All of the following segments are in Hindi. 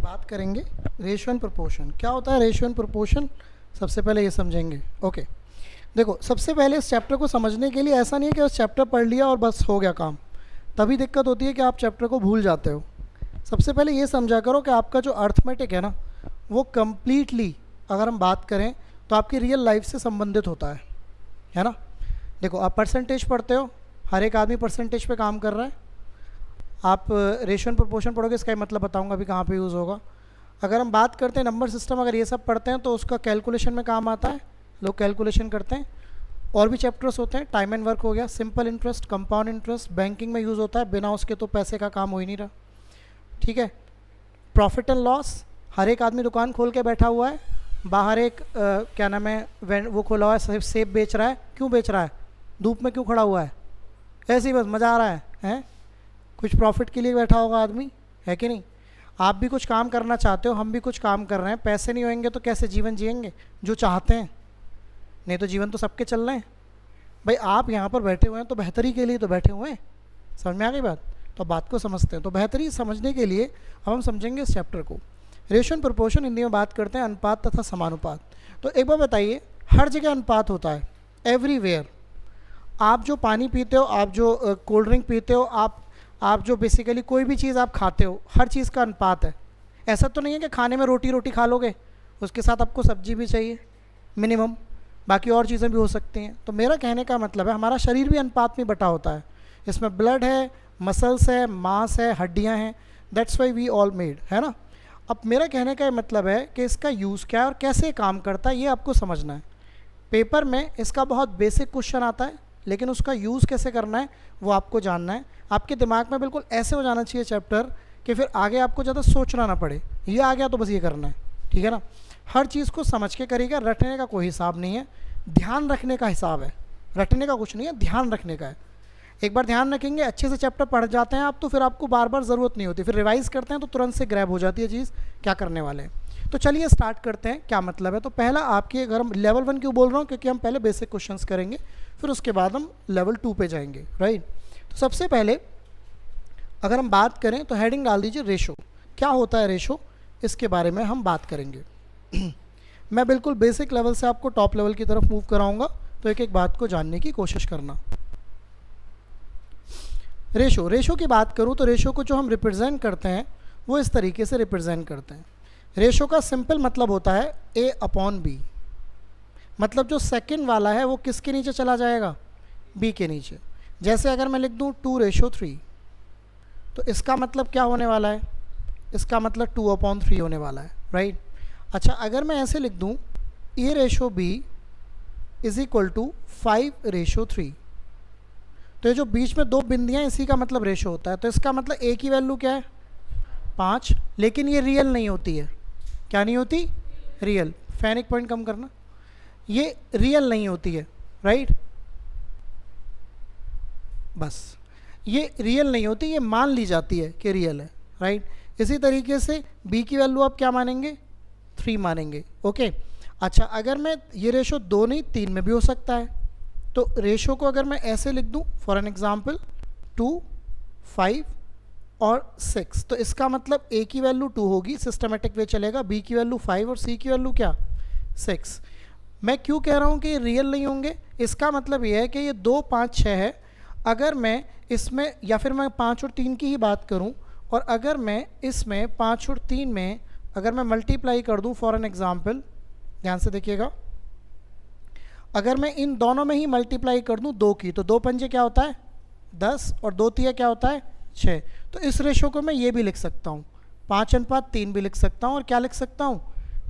बात करेंगे रेशियो एंड प्रोपोर्शन। क्या होता है रेशियो एंड प्रोपोर्शन, सबसे पहले ये समझेंगे। ओके, देखो सबसे पहले इस चैप्टर को समझने के लिए ऐसा नहीं है कि उस चैप्टर पढ़ लिया और बस हो गया काम, तभी दिक्कत होती है कि आप चैप्टर को भूल जाते हो। सबसे पहले ये समझा करो कि आपका जो अर्थमेटिक है ना, वो कम्प्लीटली अगर हम बात करें तो आपकी रियल लाइफ से संबंधित होता है ना। देखो आप परसेंटेज पढ़ते हो, हर एक आदमी परसेंटेज पे काम कर रहा है। आप रेशियो एंड प्रोपोर्शन पढ़ोगे, इसका ही मतलब बताऊंगा अभी कहाँ पे यूज़ होगा। अगर हम बात करते हैं नंबर सिस्टम, अगर ये सब पढ़ते हैं तो उसका कैलकुलेशन में काम आता है, लोग कैलकुलेशन करते हैं। और भी चैप्टर्स होते हैं, टाइम एंड वर्क हो गया, simple interest, compound interest, banking में यूज़ होता है, बिना उसके तो पैसे का काम हो ही नहीं रहा। ठीक है, प्रॉफिट एंड लॉस, हर एक आदमी दुकान खोल के बैठा हुआ है, बाहर एक क्या नाम है वो खोला हुआ है, सेब बेच रहा है। क्यों बेच रहा है? धूप में क्यों खड़ा हुआ है? ऐसे ही बस मज़ा आ रहा है? कुछ प्रॉफिट के लिए बैठा होगा आदमी, है कि नहीं? आप भी कुछ काम करना चाहते हो, हम भी कुछ काम कर रहे हैं। पैसे नहीं होंगे तो कैसे जीवन जिएंगे जो चाहते हैं? नहीं तो जीवन तो सबके चल रहे हैं भाई। आप यहाँ पर बैठे हुए हैं तो बेहतरी के लिए तो बैठे हुए हैं। समझ में आ गई बात? तो बात को समझते हैं। तो बेहतरी समझने के लिए अब हम समझेंगे इस चैप्टर को। रेशियो एंड प्रोपोर्शन, हिंदी में बात करते हैं अनुपात तथा समानुपात। तो एक बार बताइए, हर जगह अनुपात होता है, एवरीवेयर। आप जो पानी पीते हो, आप जो कोल्ड ड्रिंक पीते हो, आप जो बेसिकली कोई भी चीज़ आप खाते हो, हर चीज़ का अनुपात है। ऐसा तो नहीं है कि खाने में रोटी खा लोगे, उसके साथ आपको सब्जी भी चाहिए मिनिमम, बाकी और चीज़ें भी हो सकती हैं। तो मेरा कहने का मतलब है हमारा शरीर भी अनुपात में बटा होता है। इसमें ब्लड है, मसल्स है, मांस है, हड्डियाँ हैं, that's why we all made, है ना। अब मेरा कहने का मतलब है कि इसका यूज़ क्या है और कैसे काम करता है, ये आपको समझना है। पेपर में इसका बहुत बेसिक क्वेश्चन आता है, लेकिन उसका यूज़ कैसे करना है वो आपको जानना है। आपके दिमाग में बिल्कुल ऐसे हो जाना चाहिए चैप्टर कि फिर आगे आपको ज़्यादा सोचना ना पड़े, ये आ गया तो बस ये करना है, ठीक है ना। हर चीज़ को समझ के करिएगा, रटने का कोई हिसाब नहीं है, ध्यान रखने का हिसाब है। रटने का कुछ नहीं है, ध्यान रखने का है। एक बार ध्यान रखेंगे, अच्छे से चैप्टर पढ़ जाते हैं आप, तो फिर आपको बार बार ज़रूरत नहीं होती, फिर रिवाइज़ करते हैं तो तुरंत से ग्रैब हो जाती है चीज़ क्या करने वाले हैं। तो चलिए स्टार्ट करते हैं, क्या मतलब है। तो पहला आपके, अगर हम लेवल 1 क्यों बोल रहा हूँ, क्योंकि हम पहले बेसिक क्वेश्चंस करेंगे, फिर उसके बाद हम लेवल 2 पे जाएंगे, राइट। तो सबसे पहले अगर हम बात करें तो हेडिंग डाल दीजिए रेशो। क्या होता है रेशो, इसके बारे में हम बात करेंगे। मैं बिल्कुल बेसिक लेवल से आपको टॉप लेवल की तरफ मूव कराऊंगा, तो एक एक बात को जानने की कोशिश करना। रेशो की बात करूं तो रेशो को जो हम रिप्रेजेंट करते हैं वो इस तरीके से रिप्रेजेंट करते हैं। रेशो का सिंपल मतलब होता है A अपॉन B। मतलब जो सेकंड वाला है वो किसके नीचे चला जाएगा? B के नीचे। जैसे अगर मैं लिख दूं 2:3, तो इसका मतलब क्या होने वाला है? इसका मतलब 2/3 होने वाला है, राइट। अच्छा, अगर मैं ऐसे लिख दूं A/B इज इक्वल टू 5/3, तो ये जो बीच में दो बिंदियां, इसी का मतलब रेशो होता है। तो इसका मतलब A की वैल्यू क्या है? 5, लेकिन ये रियल नहीं होती है। क्या नहीं होती? रियल। फैन एक पॉइंट कम करना, ये रियल नहीं होती है, राइट। बस ये रियल नहीं होती, ये मान ली जाती है कि रियल है, राइट। इसी तरीके से B की वैल्यू आप क्या मानेंगे? 3 मानेंगे, ओके। अच्छा, अगर मैं ये रेशो 2 नहीं 3 में भी हो सकता है, तो रेशो को अगर मैं ऐसे लिख दूं, फॉर एन एग्जांपल 2, 5 और 6, तो इसका मतलब A की वैल्यू 2 होगी, सिस्टमेटिक वे चलेगा, B की वैल्यू 5 और C की वैल्यू क्या? 6। मैं क्यों कह रहा हूँ कि ये रियल नहीं होंगे? इसका मतलब ये है कि ये 2, 5, 6 है। अगर मैं इसमें, या फिर मैं 5 और 3 की ही बात करूँ, और अगर मैं इसमें 5 और 3 में अगर मैं मल्टीप्लाई कर दूँ, फॉर एन एग्जांपल, ध्यान से देखिएगा, अगर मैं इन दोनों में ही मल्टीप्लाई कर दूं 2 की, तो 2 पंजे क्या होता है? 10, और 2 तिया क्या होता है? 6। तो इस रेशो को मैं ये भी लिख सकता हूँ, 5:3 भी लिख सकता हूँ, और क्या लिख सकता हूँ?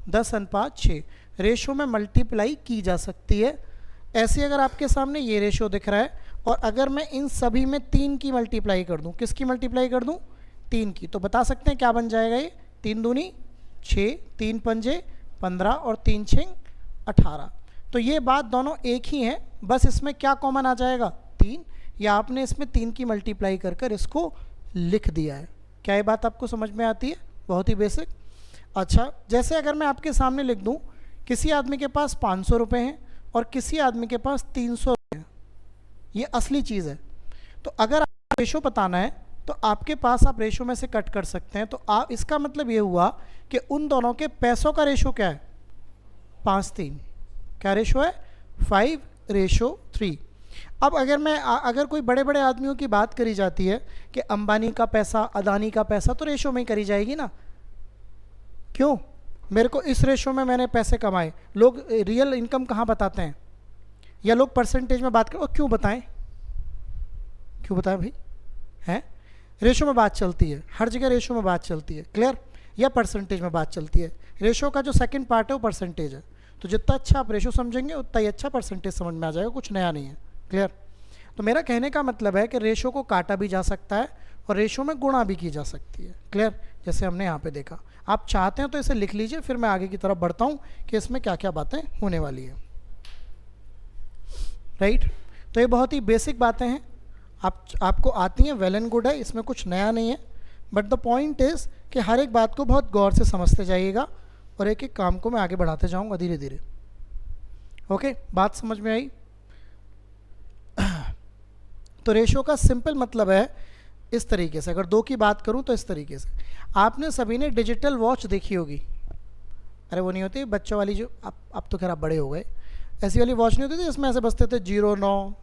10:6। रेशो में मल्टीप्लाई की जा सकती है। ऐसे अगर आपके सामने ये रेशो दिख रहा है, और अगर मैं इन सभी में 3 की मल्टीप्लाई कर दूँ, किसकी मल्टीप्लाई कर दूँ? 3 की, तो बता सकते हैं क्या बन जाएगा ये? 3 दूनी 6, 3 पंजे 15 और 3 6 18। तो ये बात दोनों एक ही हैं, बस इसमें क्या कॉमन आ जाएगा? 3, या आपने इसमें 3 की मल्टीप्लाई कर कर इसको लिख दिया है। क्या ये बात आपको समझ में आती है? बहुत ही बेसिक। अच्छा, जैसे अगर मैं आपके सामने लिख दूं, किसी आदमी के पास 500 रुपये हैं और किसी आदमी के पास 300 रुपये हैं, ये असली चीज़ है। तो अगर आपको रेशो बताना है तो आपके पास आप रेशो में से कट कर सकते हैं। तो आप, इसका मतलब ये हुआ कि उन दोनों के पैसों का रेशो क्या है, 5:3। क्या रेशो है, 5:3। अब अगर कोई बड़े बड़े आदमियों की बात करी जाती है कि अंबानी का पैसा, अदानी का पैसा, तो रेशो में ही करी जाएगी ना। क्यों, मेरे को इस रेशो में मैंने पैसे कमाए। लोग रियल इनकम कहाँ बताते हैं, या लोग परसेंटेज में बात करें, और क्यों बताएं, क्यों बताएं भाई, हैं? रेशो में बात चलती है, हर जगह रेशो में बात चलती है, क्लियर, या परसेंटेज में बात चलती है। रेशो का जो सेकंड पार्ट है वो परसेंटेज है। तो जितना अच्छा आप रेशो समझेंगे उतना ही अच्छा परसेंटेज समझ में आ जाएगा, कुछ नया नहीं है, क्लियर। तो मेरा कहने का मतलब है कि रेशो को काटा भी जा सकता है और रेशो में गुणा भी की जा सकती है, क्लियर, जैसे हमने यहाँ पे देखा। आप चाहते हैं तो इसे लिख लीजिए, फिर मैं आगे की तरफ बढ़ता हूँ कि इसमें क्या क्या बातें होने वाली है, राइट। तो ये बहुत ही बेसिक बातें हैं, आपको आती हैं, वेल एंड गुड है, इसमें कुछ नया नहीं है। बट द पॉइंट इज़ कि हर एक बात को बहुत गौर से समझते जाइएगा और एक एक काम को मैं आगे बढ़ाते जाऊँगा धीरे धीरे। ओके, बात समझ में आई। तो रेशो का सिंपल मतलब है इस तरीके से, अगर 2 की बात करूं तो इस तरीके से। आपने सभी ने डिजिटल वॉच देखी होगी, अरे वो नहीं होती बच्चों वाली जो, अब तो खैर आप बड़े हो गए, ऐसी वाली वॉच नहीं होती थी जिसमें ऐसे बजते थे 09,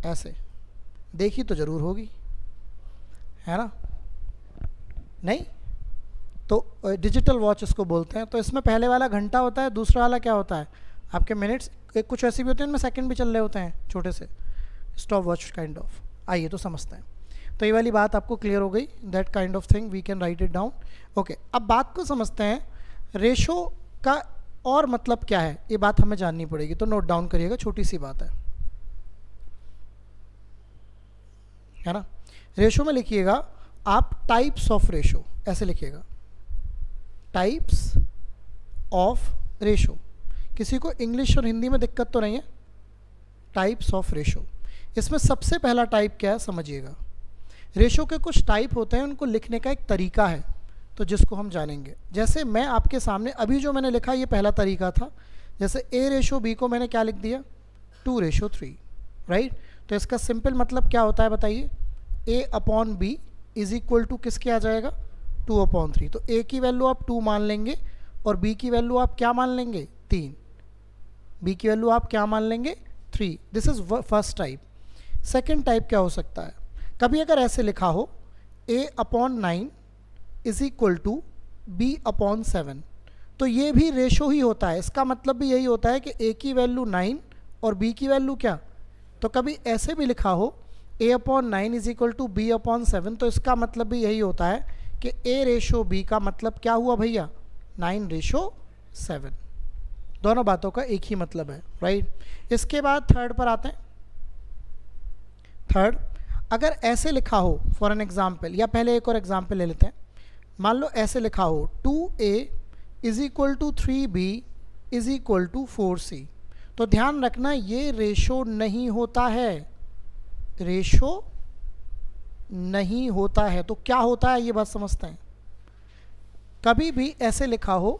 ऐसे, देखी तो ज़रूर होगी, है ना, नहीं? तो डिजिटल वॉच इसको बोलते हैं। तो इसमें पहले वाला घंटा होता है, दूसरा वाला क्या होता है, आपके मिनट्स, एक कुछ ऐसी भी होती है इनमें सेकंड भी चल रहे होते हैं, छोटे से स्टॉप वॉच काइंड ऑफ। आइए तो समझते हैं। तो ये वाली बात आपको क्लियर हो गई, that kind of thing we can write it down. Okay, अब बात को समझते हैं, रेशो का और मतलब क्या है, ये बात हमें जाननी पड़ेगी। तो नोट डाउन करिएगा, छोटी सी बात है ना। रेशो में लिखिएगा आप टाइप्स ऑफ रेशो, ऐसे लिखिएगा, टाइप्स ऑफ रेशो। किसी को इंग्लिश और हिंदी में दिक्कत तो नहीं है? टाइप्स ऑफ रेशो, इसमें सबसे पहला टाइप क्या है समझिएगा। रेशो के कुछ टाइप होते हैं, उनको लिखने का एक तरीका है, तो जिसको हम जानेंगे। जैसे मैं आपके सामने अभी जो मैंने लिखा, ये पहला तरीका था। जैसे A/B को मैंने क्या लिख दिया, 2:3, राइट। तो इसका सिंपल मतलब क्या होता है बताइए, A/B इज इक्वल टू किसके आ जाएगा, 2/3। तो A की वैल्यू आप 2 मान लेंगे और B की वैल्यू आप क्या मान लेंगे, 3। B की वैल्यू आप क्या मान लेंगे, 3। This is first type. Second type क्या हो सकता है, कभी अगर ऐसे लिखा हो A/9 is equal to B/7, तो ये भी रेशो ही होता है। इसका मतलब भी यही होता है कि A की वैल्यू 9 और B की वैल्यू क्या। तो कभी ऐसे भी लिखा हो A/9 is equal to B/7, तो इसका मतलब भी यही होता है कि A/B का मतलब क्या हुआ भैया, 9:7। दोनों बातों का एक ही मतलब है, राइट। इसके बाद थर्ड पर आते हैं। थर्ड, अगर ऐसे लिखा हो फॉर एन एग्जाम्पल, या पहले एक और एग्जाम्पल ले लेते हैं। मान लो ऐसे लिखा हो 2A is equal to 3B is equal to 4C। तो ध्यान रखना ये रेशो नहीं होता है, रेशो नहीं होता है। तो क्या होता है ये बात समझते हैं। कभी भी ऐसे लिखा हो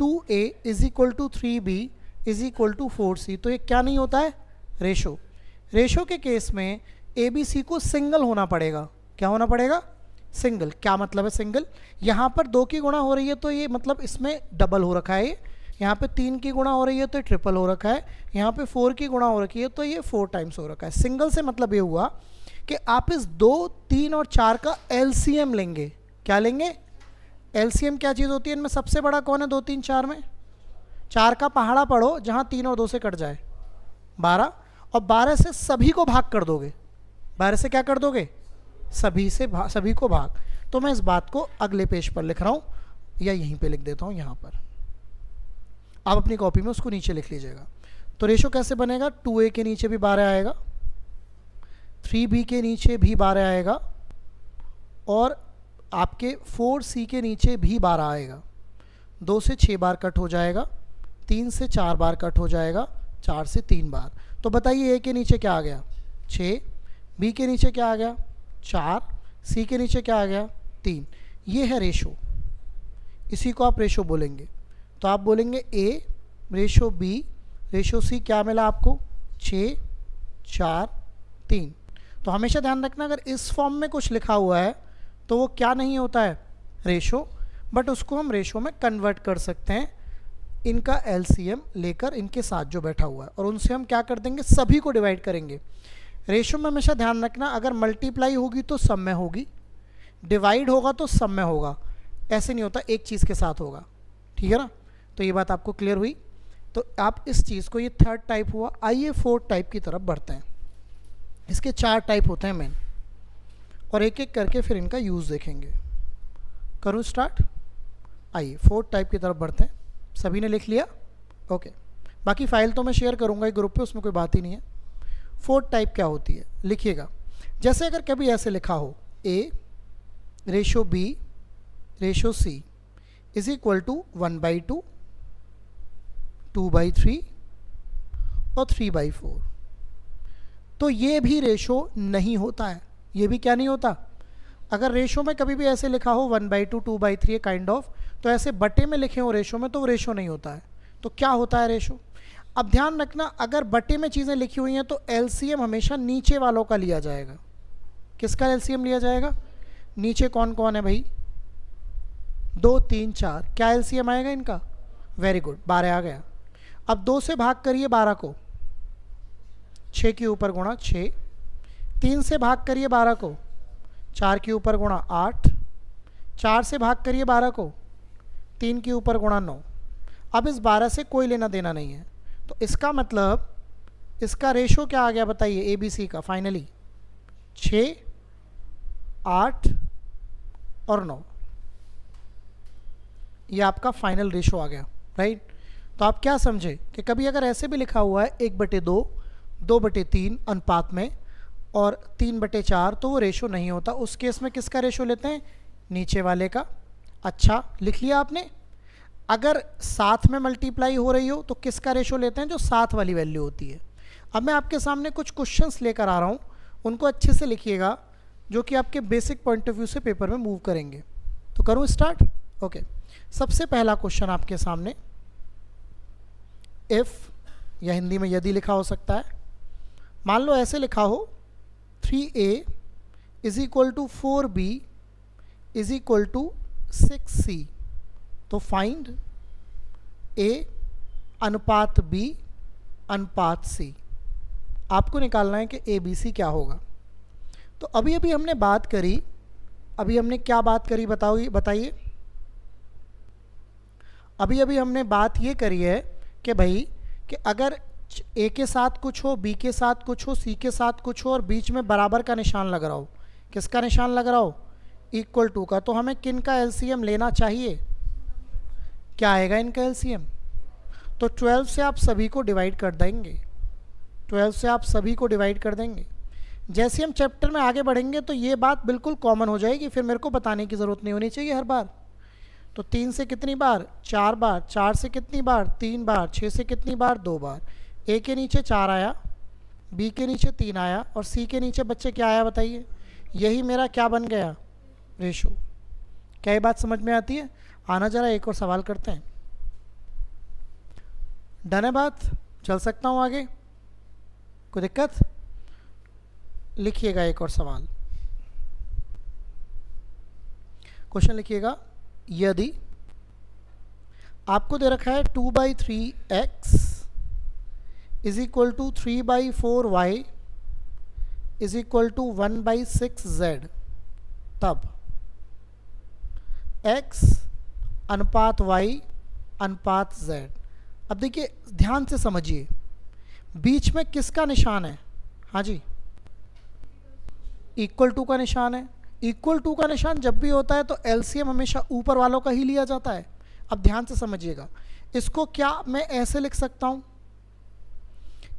2A is equal to 3B is equal to 4C, तो ये क्या नहीं होता है, रेशो। रेशो के केस में ABC को सिंगल होना पड़ेगा। क्या होना पड़ेगा, सिंगल। क्या मतलब है सिंगल, यहाँ पर 2 की गुणा हो रही है तो ये मतलब इसमें डबल हो रखा है, यहाँ पे 3 की गुणा हो रही है तो ये ट्रिपल हो रखा है, यहाँ पे 4 की गुणा हो रखी है तो ये 4 टाइम्स हो रखा है। सिंगल से मतलब ये हुआ कि आप इस 2, 3 और 4 का LCM लेंगे। क्या लेंगे, LCM क्या चीज़ होती है इनमें, सबसे बड़ा कौन है 2, 3, 4 में, 4 का पहाड़ा पढ़ो जहाँ 3 और 2 से कट जाए, 12, और 12 से सभी को भाग कर दोगे। 12 से क्या कर दोगे, सभी को भाग। तो मैं इस बात को अगले पेज पर लिख रहा हूँ, या यहीं पे लिख देता हूँ, यहाँ पर आप अपनी कॉपी में उसको नीचे लिख लीजिएगा। तो रेशो कैसे बनेगा, 2A के नीचे भी 12 आएगा, 3B के नीचे भी 12 आएगा, और आपके 4C के नीचे भी 12 आएगा। 2 से 6 बार कट हो जाएगा, 3 से 4 बार कट हो जाएगा, 4 से 3 बार। तो बताइए A के नीचे क्या आ गया, 6, B के नीचे क्या आ गया, 4, C के नीचे क्या आ गया, 3। ये है रेशो, इसी को आप रेशो बोलेंगे। तो आप बोलेंगे A ratio B ratio C, क्या मिला आपको, 6, 4, 3। तो हमेशा ध्यान रखना, अगर इस फॉर्म में कुछ लिखा हुआ है तो वो क्या नहीं होता है, रेशो, बट उसको हम रेशो में कन्वर्ट कर सकते हैं इनका एलसीएम लेकर इनके साथ जो बैठा हुआ है, और उनसे हम क्या कर देंगे, सभी को डिवाइड करेंगे। रेशो में हमेशा ध्यान रखना, अगर मल्टीप्लाई होगी तो सम में होगी, डिवाइड होगा तो सम में होगा, ऐसे नहीं होता एक चीज़ के साथ होगा, ठीक है ना। तो ये बात आपको क्लियर हुई। तो आप इस चीज़ को, ये थर्ड टाइप हुआ। आइए फोर्थ टाइप की तरफ बढ़ते हैं। इसके 4 टाइप होते हैं मेन, और एक एक करके फिर इनका यूज़ देखेंगे। करूँ स्टार्ट? आइए फोर्थ टाइप की तरफ बढ़ते हैं। सभी ने लिख लिया? ओके। बाकी फाइल तो मैं शेयर करूँगा एक ग्रुप पे, उसमें कोई बात ही नहीं है। फोर्थ टाइप क्या होती है लिखिएगा। जैसे अगर कभी ऐसे लिखा हो A ratio B ratio C is equal to 1/2, 2/3 और 3/4, तो ये भी रेशो नहीं होता है। ये भी क्या नहीं होता? अगर रेशो में कभी भी ऐसे लिखा हो 1/2, 2/3 काइंड ऑफ, तो ऐसे बटे में लिखे हो रेशो में, तो वो रेशो नहीं होता है। तो क्या होता है रेशो? अब ध्यान रखना, अगर बटे में चीज़ें लिखी हुई हैं तो एलसीएम हमेशा नीचे वालों का लिया जाएगा। किसका एलसीएम लिया जाएगा? नीचे कौन कौन है भाई? 2, 3, 4। क्या एलसीएम आएगा इनका? वेरी गुड, 12 आ गया। अब 2 से भाग करिए 12 को, 6 के ऊपर गुणा 6। 3 से भाग करिए 12 को, 4 के ऊपर गुणा 8। 4 से भाग करिए 12 को, 3 के ऊपर गुणा 9। अब इस 12 से कोई लेना देना नहीं है, तो इसका मतलब इसका रेशो क्या आ गया बताइए, ए बी सी का फाइनली 6, 8 और 9। ये आपका फाइनल रेशो आ गया, राइट। तो आप क्या समझे कि कभी अगर ऐसे भी लिखा हुआ है 1/2, 2/3 अनुपात में और 3/4, तो वो रेशो नहीं होता। उस केस में किसका रेशो लेते हैं? नीचे वाले का। अच्छा, लिख लिया आपने। अगर साथ में मल्टीप्लाई हो रही हो तो किसका रेशो लेते हैं? जो साथ वाली वैल्यू होती है। अब मैं आपके सामने कुछ क्वेश्चंस लेकर आ रहा हूँ, उनको अच्छे से लिखिएगा, जो कि आपके बेसिक पॉइंट ऑफ व्यू से पेपर में मूव करेंगे। तो करूँ स्टार्ट? ओके। सबसे पहला क्वेश्चन आपके सामने, इफ या हिंदी में यदि लिखा हो सकता है। मान लो ऐसे लिखा हो 3a is equal to 4b is equal to 6c, तो फाइंड a अनुपात b अनुपात c। आपको निकालना है कि a b c क्या होगा। तो अभी अभी हमने बात करी, अभी हमने क्या बात करी बताइए। अभी अभी हमने बात ये करी है कि भाई कि अगर ए के साथ कुछ हो, बी के साथ कुछ हो, सी के साथ कुछ हो और बीच में बराबर का निशान लग रहा हो, किसका निशान लग रहा हो? इक्वल टू का, तो हमें किन का एलसीएम लेना चाहिए? क्या आएगा इनका एलसीएम? तो 12 से आप सभी को डिवाइड कर देंगे, 12 से आप सभी को डिवाइड कर देंगे। जैसे हम चैप्टर में आगे बढ़ेंगे तो ये बात बिल्कुल कॉमन हो जाएगी, फिर मेरे को बताने की ज़रूरत नहीं होनी चाहिए हर बार। तो 3 से कितनी बार? 4 बार। 4 से कितनी बार? 3 बार। 6 से कितनी बार? 2 बार। ए के नीचे 4 आया, बी के नीचे 3 आया और सी के नीचे बच्चे क्या आया बताइए? यही मेरा क्या बन गया? रेशो। क्या ये बात समझ में आती है? आना जरा एक और सवाल करते हैं। डन है बात? चल सकता हूँ आगे? कोई दिक्कत? लिखिएगा एक और सवाल। क्वेश्चन लिखिएगा, यदि आपको दे रखा है 2/3x is equal to 3/4y is equal to 1/6z, तब x अनुपात y अनुपात z। अब देखिए ध्यान से समझिए, बीच में किसका निशान है? हाँ जी, इक्वल टू का निशान है। इक्वल टू का निशान जब भी होता है तो एलसीएम हमेशा ऊपर वालों का ही लिया जाता है। अब ध्यान से समझिएगा, इसको क्या मैं ऐसे लिख सकता हूँ?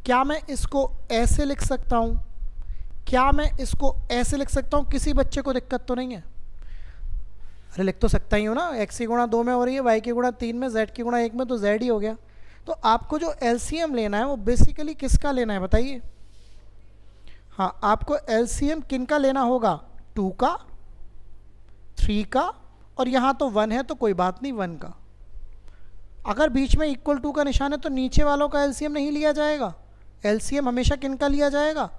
क्या मैं इसको ऐसे लिख सकता हूँ? क्या मैं इसको ऐसे लिख सकता हूँ? किसी बच्चे को दिक्कत तो नहीं है? अरे लिख तो सकता ही हो ना, x की गुणा 2 में हो रही है, y की गुणा 3 में, z की गुणा 1 में, तो z ही हो गया। तो आपको जो एलसीएम लेना है वो बेसिकली किसका लेना है बताइए? हाँ, आपको एलसीएम किन का लेना होगा? 2 का, 3 का, और यहाँ तो 1 है तो कोई बात नहीं 1 का। अगर बीच में इक्वल टू का निशान है तो नीचे वालों का एलसीएम नहीं लिया जाएगा। एलसीएम हमेशा किन का लिया जाएगा?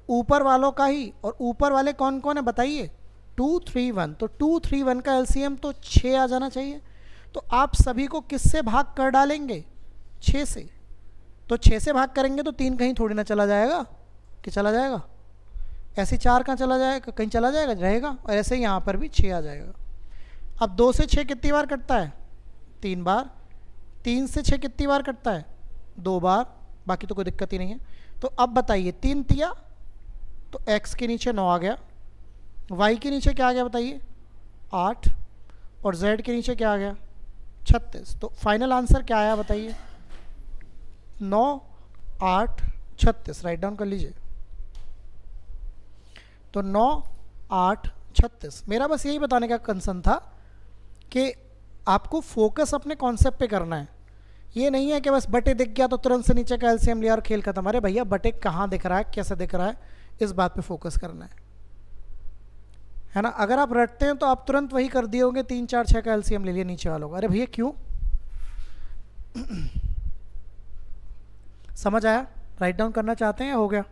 ऊपर वालों का ही, और ऊपर वाले कौन कौन है बताइए, 2 3 1, तो 2 3 1 का एलसीएम तो 6 आ जाना चाहिए। तो आप सभी को किससे भाग कर डालेंगे, 6 से। तो 6 से भाग करेंगे तो 3 कहीं थोड़ी ना चला जाएगा, कि चला जाएगा, ऐसे 4 कहाँ चला जाएगा, कहीं चला जाएगा, रहेगा। और ऐसे ही यहाँ पर भी 6 आ जाएगा। अब 2 से 6 कितनी बार कटता है, 3 बार। 3 से 6 कितनी बार कटता है, 2 बार। बाकी तो कोई दिक्कत ही नहीं है। तो अब बताइए 3 तिया, तो x के नीचे 9 आ गया, y के नीचे क्या आ गया बताइए, 8, और z के नीचे क्या आ गया, 36। तो फाइनल आंसर क्या आया बताइए, 9 8 36। राइट डाउन कर लीजिए। तो 9 8 36। मेरा बस यही बताने का कंसर्न था कि आपको फोकस अपने कॉन्सेप्ट पे करना है। ये नहीं है कि बस बटे दिख गया तो तुरंत से नीचे का एलसीएम लिया और खेल खत्म। अरे भैया बटे कहाँ दिख रहा है, कैसे दिख रहा है, इस बात पे फोकस करना है ना। अगर आप रटते हैं तो आप तुरंत वही कर दिए होंगे, 3 4 6 का एलसीएम ले लिया नीचे वालों का। अरे भैया क्यों, समझ आया? राइट डाउन करना चाहते हैं, हो गया।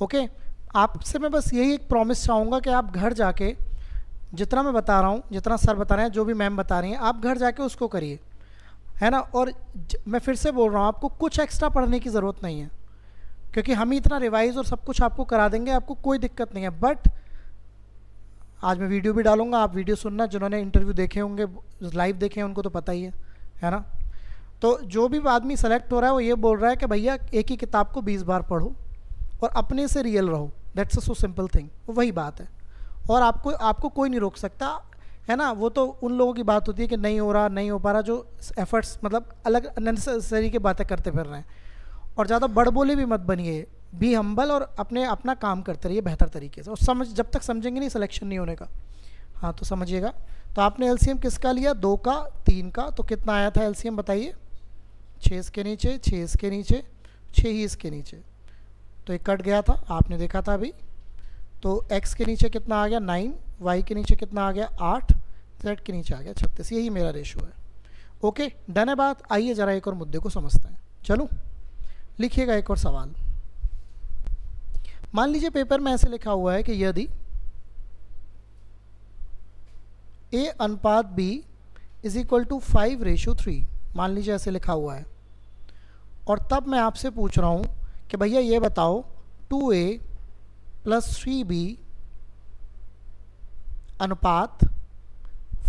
ओके, आपसे मैं बस यही एक प्रॉमिस चाहूँगा कि आप घर जाके जितना मैं बता रहा हूँ, जितना सर बता रहे हैं, जो भी मैम बता रही हैं, आप घर जाके उसको करिए, है ना। और मैं फिर से बोल रहा हूँ, आपको कुछ एक्स्ट्रा पढ़ने की ज़रूरत नहीं है, क्योंकि हम ही इतना रिवाइज और सब कुछ आपको करा देंगे, आपको कोई दिक्कत नहीं है। बट आज मैं वीडियो भी डालूंगा, आप वीडियो सुनना, जिन्होंने इंटरव्यू देखे होंगे, लाइव देखे हैं, उनको तो पता ही है ना। तो जो भी आदमी सेलेक्ट हो रहा है वो ये बोल रहा है कि भैया एक ही किताब को 20 बार पढ़ो और अपने से रियल रहो। That's a so simple thing, वही बात है। और आपको कोई नहीं रोक सकता, है ना। वो तो उन लोगों की बात होती है कि नहीं हो रहा, नहीं हो पा रहा, जो एफर्ट्स मतलब अलग अननेसेसरी की बातें करते फिर रहे हैं। और ज़्यादा बड़बोले भी मत बनिए, बी हम्बल, और अपना काम करते रहिए बेहतर तरीके से। और जब तक समझेंगे नहीं सिलेक्शन नहीं होने का। हाँ तो समझिएगा। तो आपने एलसीएम किसका लिया, 2 का 3 का, तो कितना आया था एलसीएम बताइए, 6 इसके नीचे, 6 इसके नीचे, 6 ही इसके नीचे, तो ये कट गया था, आपने देखा था अभी। तो x के नीचे कितना आ गया, 9, y के नीचे कितना आ गया, 8, z के नीचे आ गया 36। यही मेरा रेशो है। ओके, डन है बात। आइए ज़रा एक और मुद्दे को समझते हैं। चलो लिखिएगा एक और सवाल। मान लीजिए पेपर में ऐसे लिखा हुआ है कि यदि a अनुपात b इज इक्वल टू 5:3, मान लीजिए ऐसे लिखा हुआ है, और तब मैं आपसे पूछ रहा हूँ कि भैया ये बताओ 2a + 3b अनुपात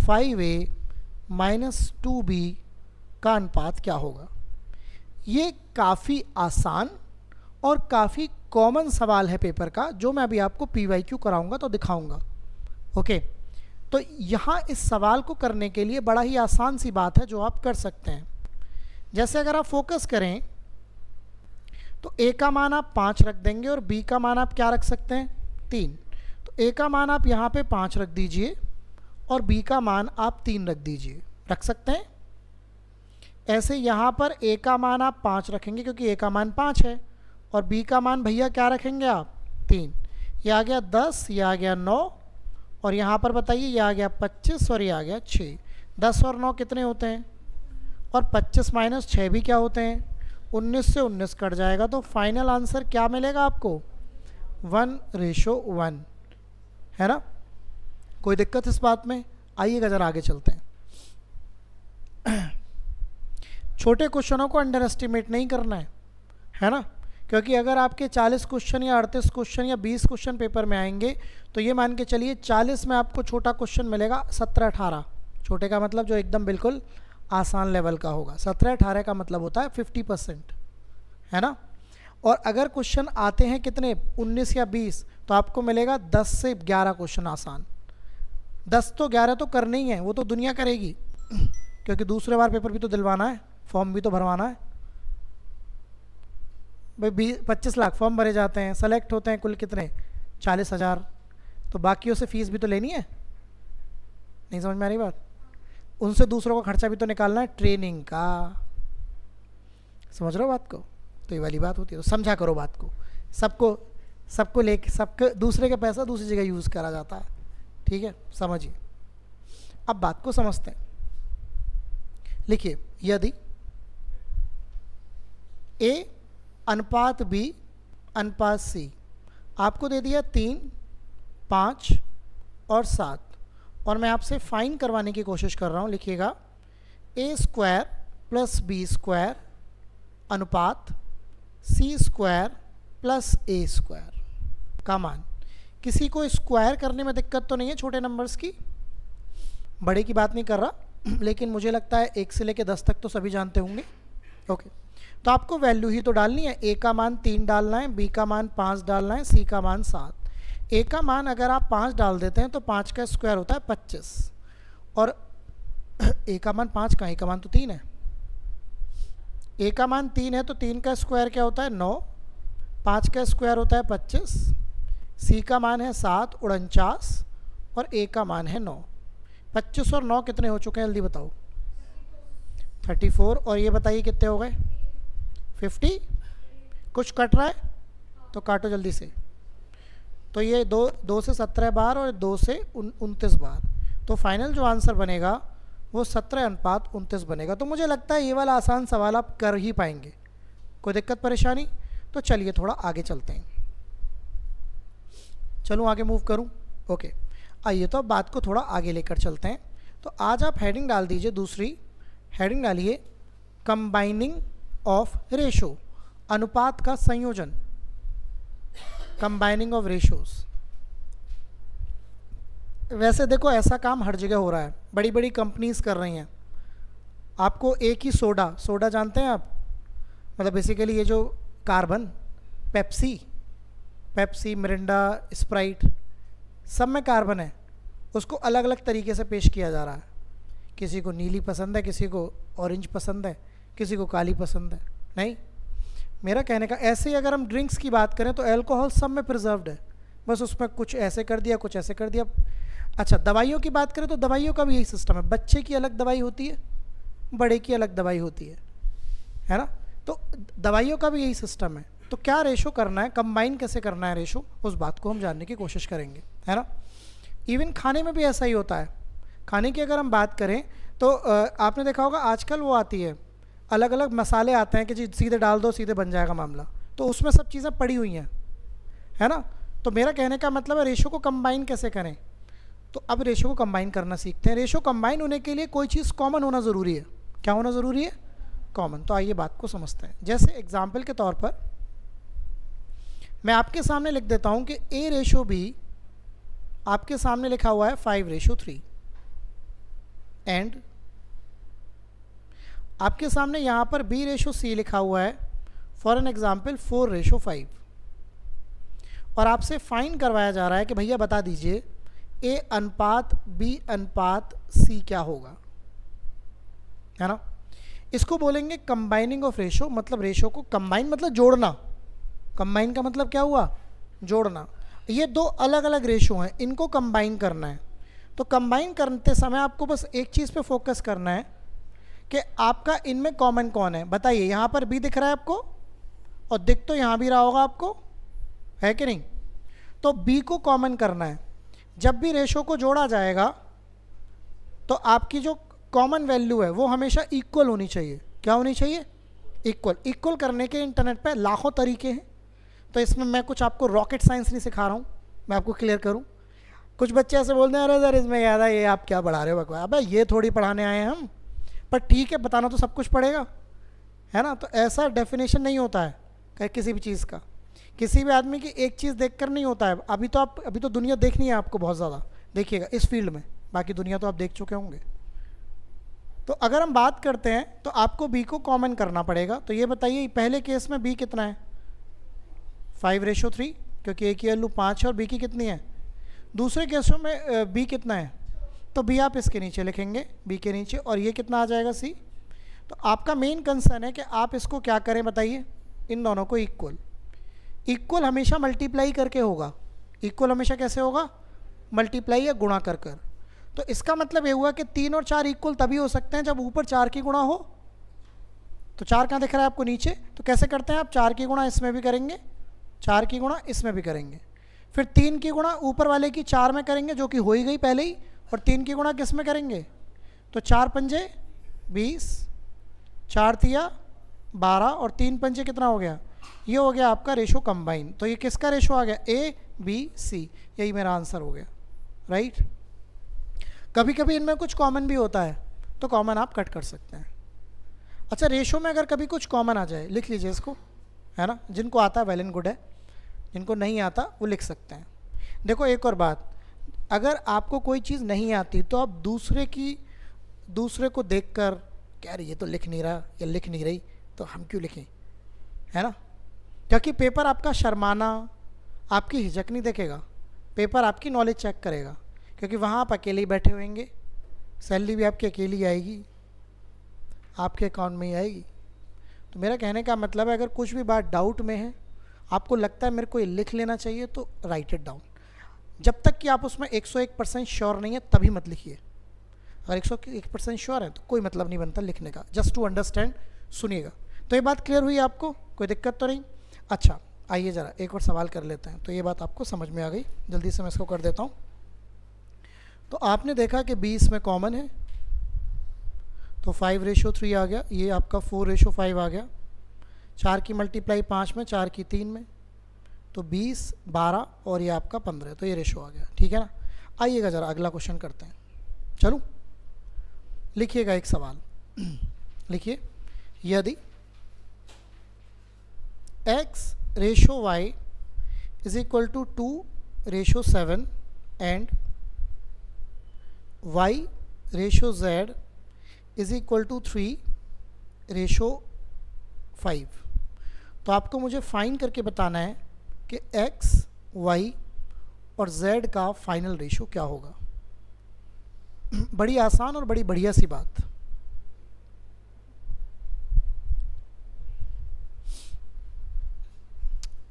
5a - 2b का अनुपात क्या होगा। ये काफ़ी आसान और काफ़ी कॉमन सवाल है पेपर का, जो मैं अभी आपको PYQ कराऊंगा तो दिखाऊंगा। ओके, तो यहाँ इस सवाल को करने के लिए बड़ा ही आसान सी बात है जो आप कर सकते हैं। जैसे अगर आप फोकस करें तो a का मान आप 5 रख देंगे और b का मान आप क्या रख सकते हैं, 3। तो a का मान आप यहाँ पे 5 रख दीजिए और b का मान आप 3 रख दीजिए, रख सकते हैं। ऐसे यहाँ पर a का मान आप 5 रखेंगे क्योंकि a का मान 5 है, और b का मान भैया क्या रखेंगे आप, 3। ये आ गया 10, ये आ गया 9, और यहाँ पर बताइए ये आ गया 25 और ये आ गया 6। 10 और 9 कितने होते हैं, और 25 - 6 भी क्या होते हैं, 19 से 19 कट जाएगा। तो फाइनल आंसर क्या मिलेगा आपको, 1:1, है ना। कोई दिक्कत इस बात में? आइएगा ज़रा आगे चलते हैं। छोटे क्वेश्चनों को अंडर एस्टिमेट नहीं करना है ना, क्योंकि अगर आपके 40 क्वेश्चन या 38 क्वेश्चन या 20 क्वेश्चन पेपर में आएंगे तो ये मान के चलिए 40 में आपको छोटा क्वेश्चन मिलेगा 17-18। छोटे का मतलब जो एकदम बिल्कुल आसान लेवल का होगा। 17-18 का मतलब होता है 50%, है ना। और अगर क्वेश्चन आते हैं कितने, 19 या 20, तो आपको मिलेगा 10 से 11 क्वेश्चन आसान। 10 तो 11 तो करने ही है, वो तो दुनिया करेगी क्योंकि दूसरे बार पेपर भी तो दिलवाना है, फॉर्म भी तो भरवाना है भाई। 25 लाख फॉर्म भरे जाते हैं, सेलेक्ट होते हैं कुल कितने, 40,000। तो बाकियों से फीस भी तो लेनी है, नहीं समझ में आ रही बात। उनसे दूसरों का खर्चा भी तो निकालना है, ट्रेनिंग का। समझ रहे हो बात को? तो ये वाली बात होती है। तो समझा करो बात को। सबको लेके सबके दूसरे का पैसा दूसरी जगह यूज़ करा जाता है, ठीक है, समझिए। अब बात को समझते हैं। लिखिए, यदि ए अनुपात बी अनुपात सी, आपको दे दिया 3, 5 और 7, और मैं आपसे फाइन करवाने की कोशिश कर रहा हूँ। लिखिएगा ए स्क्वायर प्लस बी स्क्वायर अनुपात सी स्क्वायर प्लस ए स्क्वायर का मान। किसी को स्क्वायर करने में दिक्कत तो नहीं है छोटे नंबर्स की? बड़े की बात नहीं कर रहा, लेकिन मुझे लगता है 1 से लेकर 10 तक तो सभी जानते होंगे। ओके, तो आपको वैल्यू ही तो डालनी है। ए का मान 3 डालना है, बी का मान 5 डालना है, सी का मान 7। ए का मान अगर आप 5 डाल देते हैं तो 5 का स्क्वायर होता है 25, और ए का मान 5 का, ए का मान तो 3 है। ए का मान 3 है तो 3 का स्क्वायर क्या होता है 9, 5 का स्क्वायर होता है 25, सी का मान है 7 49, और ए का मान है 9। 25 और 9 कितने हो चुके हैं जल्दी बताओ? 34। और ये बताइए कितने हो गए? 50। कुछ कट रहा है तो काटो जल्दी से। तो ये 2 से 17 बार और 2 से 29 बार, तो फाइनल जो आंसर बनेगा वो 17:29 बनेगा। तो मुझे लगता है ये वाला आसान सवाल आप कर ही पाएंगे। कोई दिक्कत परेशानी? तो चलिए थोड़ा आगे चलते हैं। चलूँ आगे मूव करूँ? ओके, आइए तो अब बात को थोड़ा आगे लेकर चलते हैं। तो आज आप हेडिंग डाल दीजिए, दूसरी हेडिंग डालिए कंबाइनिंग ऑफ रेशो, अनुपात का संयोजन, कंबाइनिंग ऑफ रेशोज। वैसे देखो ऐसा काम हर जगह हो रहा है, बड़ी बड़ी कंपनीज कर रही हैं। आपको एक ही सोडा जानते हैं आप? मतलब बेसिकली ये जो कार्बन, पेप्सी, मिरिंडा, स्प्राइट, सब में कार्बन है, उसको अलग अलग तरीके से पेश किया जा रहा है। किसी को नीली पसंद है, किसी को ऑरेंज पसंद है, किसी को काली पसंद है। नहीं, मेरा कहने का ऐसे ही अगर हम ड्रिंक्स की बात करें तो अल्कोहल सब में प्रिजर्व्ड है, बस उसमें कुछ ऐसे कर दिया, कुछ ऐसे कर दिया। अच्छा, दवाइयों की बात करें तो दवाइयों का भी यही सिस्टम है। बच्चे की अलग दवाई होती है, बड़े की अलग दवाई होती है ना? तो दवाइयों का भी यही सिस्टम है। तो क्या रेशो करना है, कंबाइन कैसे करना है रेशो, उस बात को हम जानने की कोशिश करेंगे, है ना? इवन खाने में भी ऐसा ही होता है। खाने की अगर हम बात करें तो आपने देखा होगा आजकल वो आती है, अलग अलग मसाले आते हैं कि जी सीधे डाल दो सीधे बन जाएगा मामला, तो उसमें सब चीज़ें पड़ी हुई हैं, है ना? तो मेरा कहने का मतलब है रेशो को कंबाइन कैसे करें। तो अब रेशो को कंबाइन करना सीखते हैं। रेशो कंबाइन होने के लिए कोई चीज़ कॉमन होना ज़रूरी है। क्या होना ज़रूरी है? कॉमन। तो आइए बात को समझते हैं। जैसे एग्जाम्पल के तौर पर मैं आपके सामने लिख देता हूँ कि ए रेशो बी आपके सामने लिखा हुआ है 5:3, एंड आपके सामने यहाँ पर बी रेशो सी लिखा हुआ है फॉर एन एग्जाम्पल 4:5, और आपसे फाइन करवाया जा रहा है कि भैया बता दीजिए ए अनुपात बी अनुपात सी क्या होगा, है ना? इसको बोलेंगे कंबाइनिंग ऑफ रेशो, मतलब रेशो को कंबाइन मतलब जोड़ना। कंबाइन का मतलब क्या हुआ? जोड़ना। ये दो अलग अलग रेशो हैं, इनको कंबाइन करना है। तो कंबाइन करते समय आपको बस एक चीज़ पे फोकस करना है कि आपका इनमें कॉमन कौन है। बताइए, यहाँ पर बी दिख रहा है आपको, और दिख तो यहाँ भी रहा होगा आपको, है कि नहीं? तो बी को कॉमन करना है। जब भी रेशो को जोड़ा जाएगा तो आपकी जो कॉमन वैल्यू है वो हमेशा इक्वल होनी चाहिए। क्या होनी चाहिए? इक्वल करने के इंटरनेट पे लाखों तरीके हैं, तो इसमें मैं कुछ आपको रॉकेट साइंस नहीं सिखा रहा हूँ, मैं आपको क्लियर करूँ। कुछ बच्चे ऐसे बोलते हैं अरे सर इसमें याद है, ये आप क्या पढ़ा रहे हो बकवास, अबे ये थोड़ी पढ़ाने आए हैं हम, पर ठीक है बताना तो सब कुछ पड़ेगा, है ना? तो ऐसा डेफिनेशन नहीं होता है किसी भी चीज़ का, किसी भी आदमी की एक चीज़ देखकर नहीं होता है। अभी तो दुनिया देखनी है आपको बहुत ज़्यादा, देखिएगा इस फील्ड में, बाकी दुनिया तो आप देख चुके होंगे। तो अगर हम बात करते हैं तो आपको बी को कॉमन करना पड़ेगा। तो ये बताइए पहले केस में बी कितना है? 5:3, क्योंकि ए की वैल्यू 5 है और बी की कितनी है? दूसरे केसों में बी कितना है? तो बी आप इसके नीचे लिखेंगे, बी के नीचे, और ये कितना आ जाएगा? सी। तो आपका मेन कंसर्न है कि आप इसको क्या करें, बताइए, इन दोनों को इक्वल हमेशा मल्टीप्लाई करके होगा। इक्वल हमेशा कैसे होगा? मल्टीप्लाई या गुणा कर। तो इसका मतलब ये हुआ कि 3 और 4 इक्वल तभी हो सकते हैं जब ऊपर 4 की गुणा हो। तो 4 कहाँ दिख रहा है आपको? नीचे। तो कैसे करते हैं आप? 4 की गुणा इसमें भी करेंगे, 4 की गुणा इसमें भी करेंगे, फिर 3 की गुणा ऊपर वाले की 4 में करेंगे जो कि हो ही गई पहले ही, और 3 की गुणा किस में करेंगे? तो 4 पंजे 20, 4 तिया 12 और 3 पंजे कितना हो गया, ये हो गया आपका रेशो कंबाइन। तो ये किसका रेशो आ गया, ए बी सी, यही मेरा आंसर हो गया, राइट। कभी कभी इनमें कुछ कॉमन भी होता है तो कॉमन आप कट कर सकते हैं। अच्छा, रेशो में अगर कभी कुछ कॉमन आ जाए लिख लीजिए इसको, है ना। जिनको आता है वेल एंड गुड है, जिनको नहीं आता वो लिख सकते हैं। देखो एक और बात, अगर आपको कोई चीज़ नहीं आती तो आप दूसरे को देखकर कह रही ये तो लिख नहीं रहा या लिख नहीं रही, तो हम क्यों लिखें, है ना। क्योंकि पेपर आपका शर्माना, आपकी हिचक नहीं देखेगा, पेपर आपकी नॉलेज चेक करेगा, क्योंकि वहाँ आप अकेले ही बैठे होंगे, सैलरी भी आपकी अकेली आएगी, आपके अकाउंट में ही आएगी। तो मेरा कहने का मतलब है, अगर कुछ भी बात डाउट में है, आपको लगता है मेरे को ये लिख लेना चाहिए, तो राइट इट डाउन। जब तक कि आप उसमें 101% श्योर नहीं है तभी मत लिखिए। अगर 101% श्योर है तो कोई मतलब नहीं बनता लिखने का, जस्ट टू अंडरस्टैंड सुनिएगा। तो ये बात क्लियर हुई आपको, कोई दिक्कत तो नहीं। अच्छा आइए ज़रा एक और सवाल कर लेते हैं। तो ये बात आपको समझ में आ गई, जल्दी से मैं इसको कर देता हूँ। तो आपने देखा कि 20 में कॉमन है, तो 5:3 आ गया, ये आपका 4:5 आ गया। 4 की मल्टीप्लाई 5 में, 4 की 3 में, तो 20, 12 और ये आपका 15, तो ये रेशो आ गया, ठीक है ना। आइएगा ज़रा अगला क्वेश्चन करते हैं। चलो लिखिएगा एक सवाल, लिखिए, यदि x/y is equal to 2:7 and y/z is equal to 3:5, तो आपको मुझे फाइंड करके बताना है कि x, y और z का फाइनल रेशो क्या होगा। बड़ी आसान और बड़ी बढ़िया सी बात।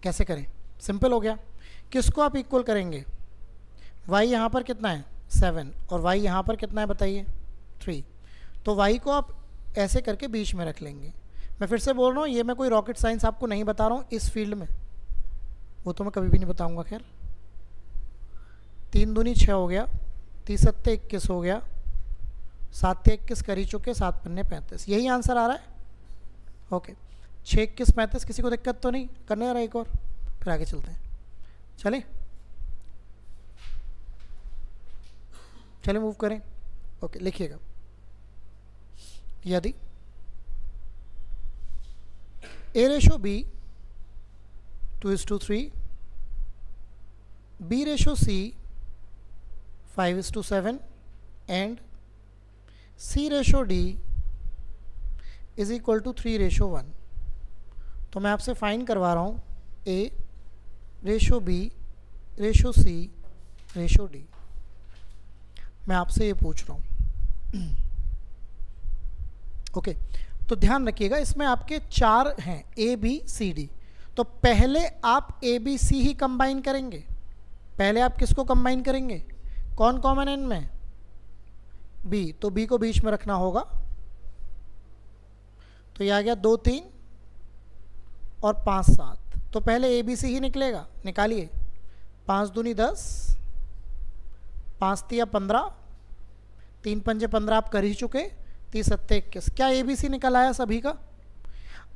कैसे करें, सिंपल हो गया। किसको आप इक्वल करेंगे, y यहाँ पर कितना है 7 और y यहाँ पर कितना है बताइए 3, तो y को आप ऐसे करके बीच में रख लेंगे। मैं फिर से बोल रहा हूँ, ये मैं कोई रॉकेट साइंस आपको नहीं बता रहा हूँ इस फील्ड में, वो तो मैं कभी भी नहीं बताऊँगा। खैर 3 दूनी 6 हो गया, 3 सत्ते 21 हो गया, 7 ते 21 कर ही चुके, 7 पन्ने 35, यही आंसर आ रहा है। ओके 6 21 35, किसी को दिक्कत तो नहीं, करने आ रहा है एक और, फिर आगे चलते हैं। चलें मूव करें। ओके लिखिएगा, यदि a/b 2:3, b/c 5:7 and c/d is equal to 3:1, तो मैं आपसे फाइंड करवा रहा हूँ a/b/c/d। मैं आपसे ये पूछ रहा हूँ। ओके तो ध्यान रखिएगा, इसमें आपके 4 हैं a b c d, तो पहले आप a b c he combine करेंगे। पहले आप किसको कंबाइन करेंगे, कौन कॉमन है इनमें, b, तो b को बीच में रखना होगा, तो ये आ गया 2 3 और 5 7, तो पहले a b c ही निकलेगा, निकालिए। 5 दूनी 10, 5 तिया 15, 3 पंजे 15 आप कर ही चुके, 30 सत्ते 21, क्या ए बी सी निकल आया सभी का।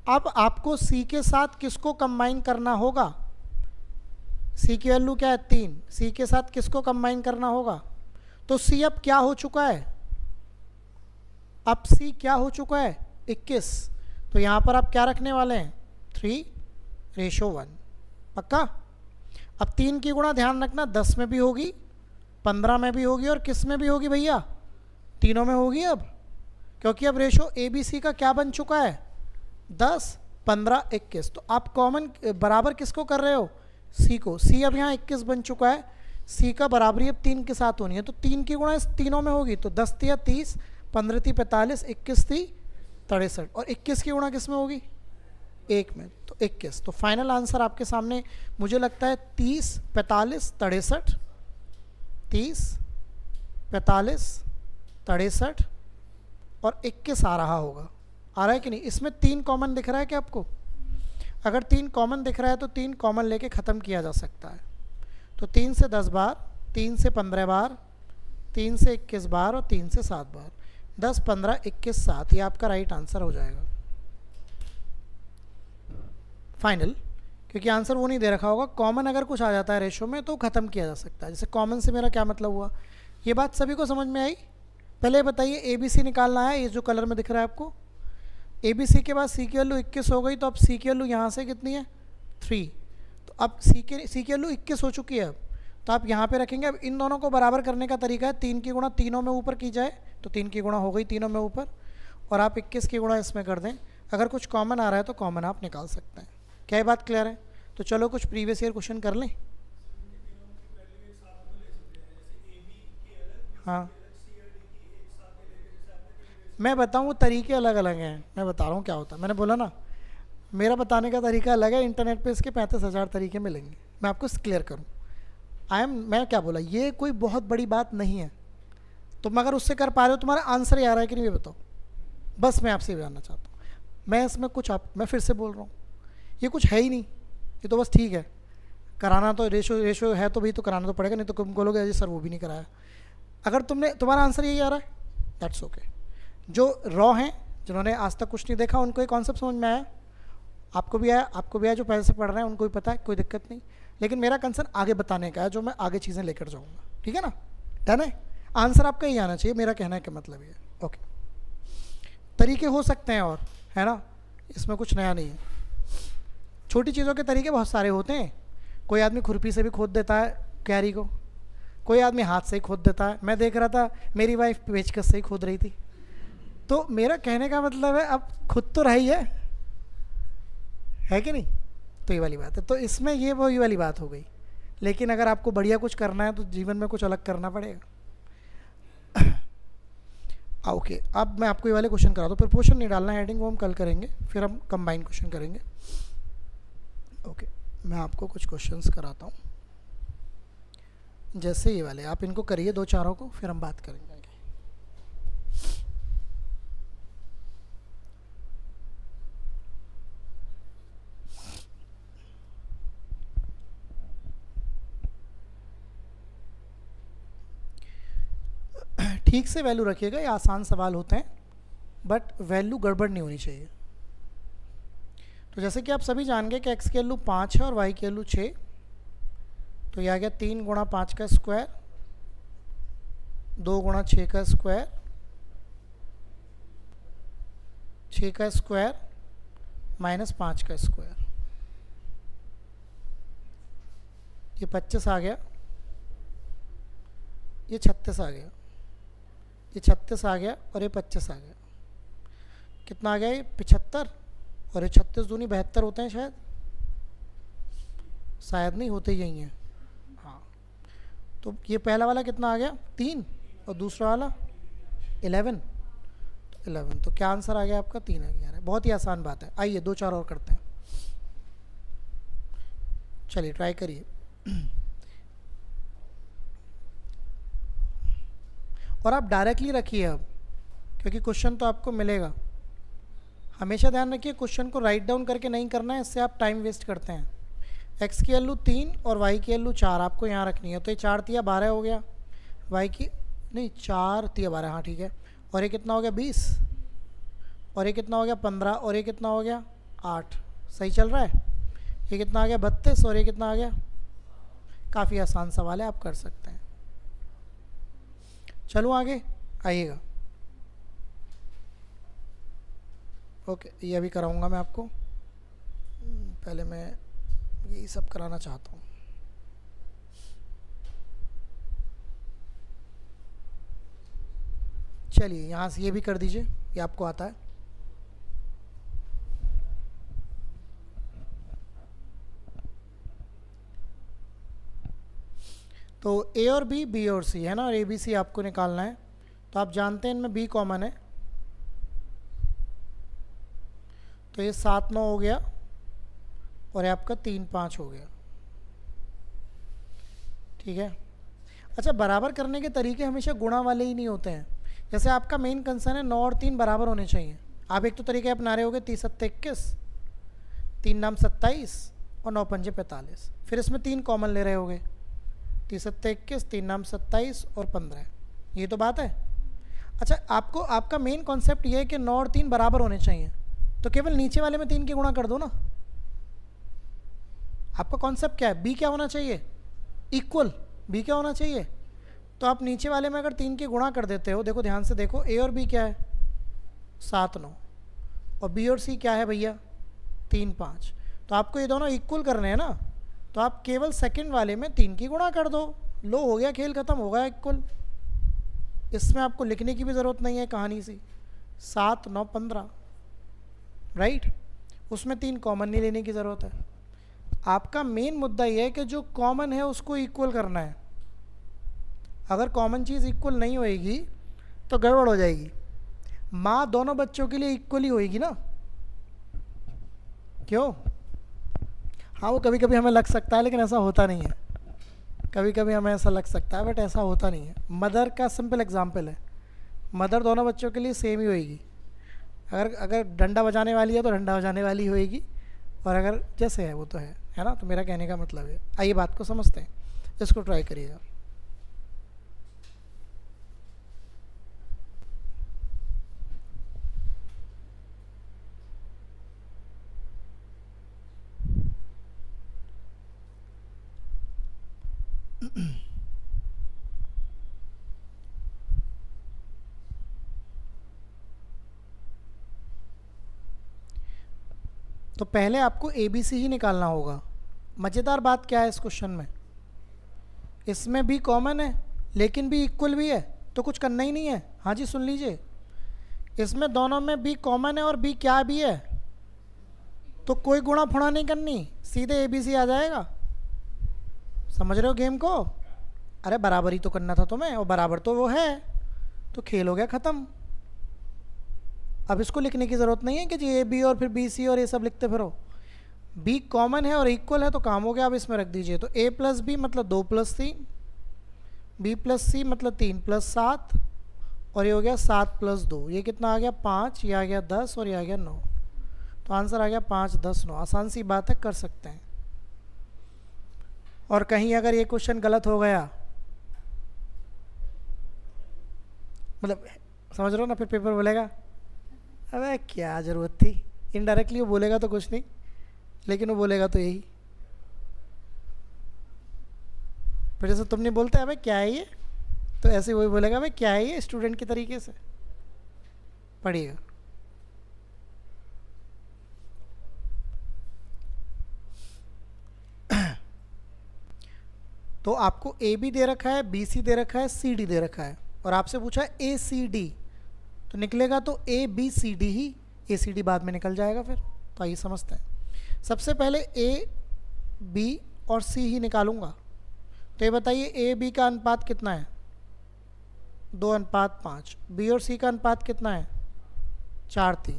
अब आपको सी के साथ किसको कंबाइन करना होगा, सी की वैल्यू क्या है 3, सी के साथ किसको कंबाइन करना होगा, तो सी अब क्या हो चुका है, अब सी क्या हो चुका है 21, तो यहाँ पर आप क्या रखने वाले हैं 3:1, पक्का। अब 3 की गुणा ध्यान रखना 10 में भी होगी, 15 में भी होगी और किस में भी होगी भैया, तीनों में होगी। अब क्योंकि अब रेशो ए बी सी का क्या बन चुका है 10, 15, 21, तो आप कॉमन बराबर किसको कर रहे हो, सी को। सी अब यहाँ 21 बन चुका है, सी का बराबरी अब 3 के साथ होनी है, तो 3 की गुणा इस तीनों में होगी, तो 10 तिया 30, 15 ती 45, 21 ती 63, और 21 की गुणा किस में होगी 1 में, तो 21। तो फाइनल आंसर आपके सामने मुझे लगता है 30, 45, 63, 30, 45, 63 और 21 आ रहा होगा। आ रहा है कि नहीं, इसमें 3 कॉमन दिख रहा है क्या आपको, अगर 3 कॉमन दिख रहा है तो 3 कॉमन लेके ख़त्म किया जा सकता है। तो 3 से 10 बार, 3 से 15 बार, 3 से 21 बार और 3 से 7 बार, 10, 15, 21, 7, ये आपका राइट आंसर हो जाएगा। फाइनल, क्योंकि आंसर वो नहीं दे रखा होगा। कॉमन अगर कुछ आ जाता है रेशो में तो ख़त्म किया जा सकता है। जैसे कॉमन से मेरा क्या मतलब हुआ, ये बात सभी को समझ में आई? पहले बताइए, ए बी सी निकालना है, ये जो कलर में दिख रहा है आपको, ए बी सी के बाद सी की वैल्यू 21 हो गई, तो अब सी की वैल्यू यहाँ से कितनी है 3, तो अब सी की वैल्यू 21 हो चुकी है। अब तो आप यहाँ पे रखेंगे। अब इन दोनों को बराबर करने का तरीका है 3 की गुणा तीनों में ऊपर की जाए, तो 3 की गुणा हो गई तीनों में ऊपर, और आप 21 की गुणा इसमें कर दें। अगर कुछ कॉमन आ रहा है तो कॉमन आप निकाल सकते हैं। क्या ये बात क्लियर है? तो चलो कुछ प्रीवियस ईयर क्वेश्चन कर लें। हाँ, मैं बताऊँ वो तरीके अलग अलग हैं। मैं बता रहा हूँ क्या होता है, मैंने बोला ना मेरा बताने का तरीका अलग है, इंटरनेट पे इसके 35,000 तरीके मिलेंगे। मैं आपको क्लियर करूँ, मैं क्या बोला, ये कोई बहुत बड़ी बात नहीं है। तुम अगर उससे कर पा रहे हो, तुम्हारा आंसर ही आ रहा है कि नहीं ये बताओ, बस मैं आपसे जानना चाहता हूँ। मैं इसमें कुछ मैं फिर से बोल रहा हूँ, ये कुछ है ही नहीं, ये तो बस ठीक है। कराना तो रेशो है तो भी तो कराना तो पड़ेगा, नहीं तो तुम बोलोगे अजय सर वो भी नहीं कराया। अगर तुम्हारा आंसर यही आ रहा है, दैट्स ओके। जो रॉ हैं, जिन्होंने आज तक कुछ नहीं देखा, उनको ये कॉन्सेप्ट समझ में आया, आपको भी आया, जो पहले से पढ़ रहे हैं उनको भी पता है, कोई दिक्कत नहीं। लेकिन मेरा कंसर्न आगे बताने का है, जो मैं आगे चीज़ें लेकर जाऊँगा, ठीक है ना? डन है? आंसर आपका ही आना चाहिए, मेरा कहना का मतलब ये। ओके, तरीके हो सकते हैं और, है ना, इसमें कुछ नया नहीं है। छोटी चीज़ों के तरीके बहुत सारे होते हैं। कोई आदमी खुरपी से भी खोद देता है क्यारी को, कोई आदमी हाथ से ही खोद देता है। मैं देख रहा था मेरी वाइफ पेचकस से ही खोद रही थी। तो मेरा कहने का मतलब है, अब खुद तो रही है कि नहीं? तो ये वाली बात है। तो इसमें ये वही वाली बात हो गई। लेकिन अगर आपको बढ़िया कुछ करना है तो जीवन में कुछ अलग करना पड़ेगा। ओके, अब मैं आपको ये वाले क्वेश्चन करा दूँ, प्रपोर्शन नहीं डालना है, हेडिंग वो हम कल करेंगे, फिर हम कंबाइन क्वेश्चन करेंगे। ओके, मैं आपको कुछ क्वेश्चंस कराता हूँ, जैसे ये वाले, आप इनको करिए 2-4 को, फिर हम बात करेंगे। ठीक से वैल्यू रखिएगा, ये आसान सवाल होते हैं, बट वैल्यू गड़बड़ नहीं होनी चाहिए। तो जैसे कि आप सभी जान गए कि x की वैल्यू 5 है और y की वैल्यू 6, तो यह आ गया 3 गुणा 5 का स्क्वायर, 2 गुणा 6 का स्क्वायर, 6 का स्क्वायर माइनस 5 का स्क्वायर, ये 25 आ गया, ये 36 आ गया, ये 36 आ गया, और ये 25 आ गया। कितना आ गया? ये 75, और ये 36 दूनी 72 होते हैं शायद नहीं होते, यही हैं। हाँ, तो ये पहला वाला कितना आ गया? 3, और दूसरा वाला 11, तो 11। तो क्या आंसर आ गया आपका? 3 आ गया। बहुत ही आसान बात है। आइए 2-4 और करते हैं, चलिए ट्राई करिए। और आप डायरेक्टली रखिए अब, क्योंकि क्वेश्चन तो आपको मिलेगा। हमेशा ध्यान रखिए, क्वेश्चन को राइट डाउन करके नहीं करना है, इससे आप टाइम वेस्ट करते हैं। x की वैल्यू 3 और y की वैल्यू 4 आपको यहाँ रखनी है। तो ये 4 तिया 12 हो गया, y की नहीं 4 तिया 12, हाँ ठीक है। और ये कितना हो गया? 20, और ये कितना हो गया? 15, और ये कितना हो गया? 8। सही चल रहा है? ये कितना आ गया? 32, और ये कितना आ गया? काफ़ी आसान सवाल है, आप कर सकते हैं। चलो आगे आइएगा। ओके, ये अभी कराऊंगा मैं आपको, पहले मैं यही सब कराना चाहता हूँ। चलिए यहाँ से ये भी कर दीजिए, ये आपको आता है। तो ए और बी और सी है ना, और ए बी सी आपको निकालना है। तो आप जानते हैं इनमें बी कॉमन है, तो ये 7-9 हो गया, और ये आपका 3-5 हो गया, ठीक है। अच्छा, बराबर करने के तरीके हमेशा गुणा वाले ही नहीं होते हैं। जैसे आपका मेन कंसर्न है 9 और 3 बराबर होने चाहिए। आप एक तो तरीके अपना रहे होगे, 30-7-21, 3 नाम 27 और 9 पंजे 45। फिर इसमें 3 कॉमन ले रहे होगे, 30-7-21, 3 नाम 27 और 15। ये तो बात है। अच्छा, आपका मेन कॉन्सेप्ट ये है कि 9 और 3 बराबर होने चाहिए, तो केवल नीचे वाले में 3 की गुणा कर दो ना, आपका कॉन्सेप्ट क्या है? बी क्या होना चाहिए? इक्वल। बी क्या होना चाहिए? तो आप नीचे वाले में अगर 3 की गुणा कर देते हो, देखो ध्यान से देखो, ए और बी क्या है? 7 9, और बी और सी क्या है भैया? 3 5। तो आपको ये दोनों इक्वल करने हैं ना, तो आप केवल सेकंड वाले में 3 की गुणा कर दो, लो हो गया खेल ख़त्म, हो गया इक्वल। इसमें आपको लिखने की भी ज़रूरत नहीं है कहानी सी। 7 9 15, राइट। उसमें 3 कॉमन नहीं लेने की ज़रूरत है। आपका मेन मुद्दा यह है कि जो कॉमन है उसको इक्वल करना है। अगर कॉमन चीज़ इक्वल नहीं होएगी तो गड़बड़ हो जाएगी। माँ दोनों बच्चों के लिए इक्वल ही होएगी ना, क्यों? हाँ, वो कभी कभी हमें लग सकता है, लेकिन ऐसा होता नहीं है। कभी कभी हमें ऐसा लग सकता है, बट ऐसा होता नहीं है। मदर का सिंपल एग्जांपल है, मदर दोनों बच्चों के लिए सेम ही होएगी। अगर अगर डंडा बजाने वाली है तो डंडा बजाने वाली होएगी, और अगर जैसे है वो तो है ना। तो मेरा कहने का मतलब है, आइए बात को समझते हैं, इसको ट्राई करिएगा। तो पहले आपको ए बी सी ही निकालना होगा। मज़ेदार बात क्या है इस क्वेश्चन में? इसमें भी कॉमन है लेकिन भी इक्वल भी है, तो कुछ करना ही नहीं है। हाँ जी, सुन लीजिए, इसमें दोनों में बी कॉमन है और बी क्या भी है, तो कोई गुणा फुणा नहीं करनी, सीधे ए बी सी आ जाएगा। समझ रहे हो गेम को? अरे बराबर ही तो करना था तुम्हें, और बराबर तो वो है, तो खेल हो गया ख़त्म। अब इसको लिखने की ज़रूरत नहीं है कि जी ए बी और फिर बी सी और ये सब लिखते फिरो। बी कॉमन है और इक्वल है तो काम हो गया। अब इसमें रख दीजिए, तो ए प्लस बी मतलब 2 + 3, बी प्लस सी मतलब 3 + 7, और ये हो गया 7 + 2। ये कितना आ गया? 5, ये आ गया 10, और ये आ गया 9। तो आंसर आ गया 5 10 9। आसान सी बात है, कर सकते हैं। और कहीं अगर ये क्वेश्चन गलत हो गया, मतलब समझ रहे हो ना, फिर पेपर बोलेगा अबे क्या ज़रूरत थी। इनडायरेक्टली वो बोलेगा तो कुछ नहीं, लेकिन वो बोलेगा तो यही। फिर जैसे तुम नहीं बोलते अबे क्या है ये, तो ऐसे वही बोलेगा अबे क्या है ये, स्टूडेंट की तरीके से। पढ़िएगा। तो आपको ए बी दे रखा है, बी सी दे रखा है, सी डी दे रखा है, और आपसे पूछा है ए सी डी, तो निकलेगा तो ए बी सी डी ही, ए सी डी बाद में निकल जाएगा फिर। तो आइए समझते हैं। सबसे पहले ए बी और सी ही निकालूंगा। तो ये बताइए ए बी का अनुपात कितना है? 2:5। बी और सी का अनुपात कितना है? 4:3।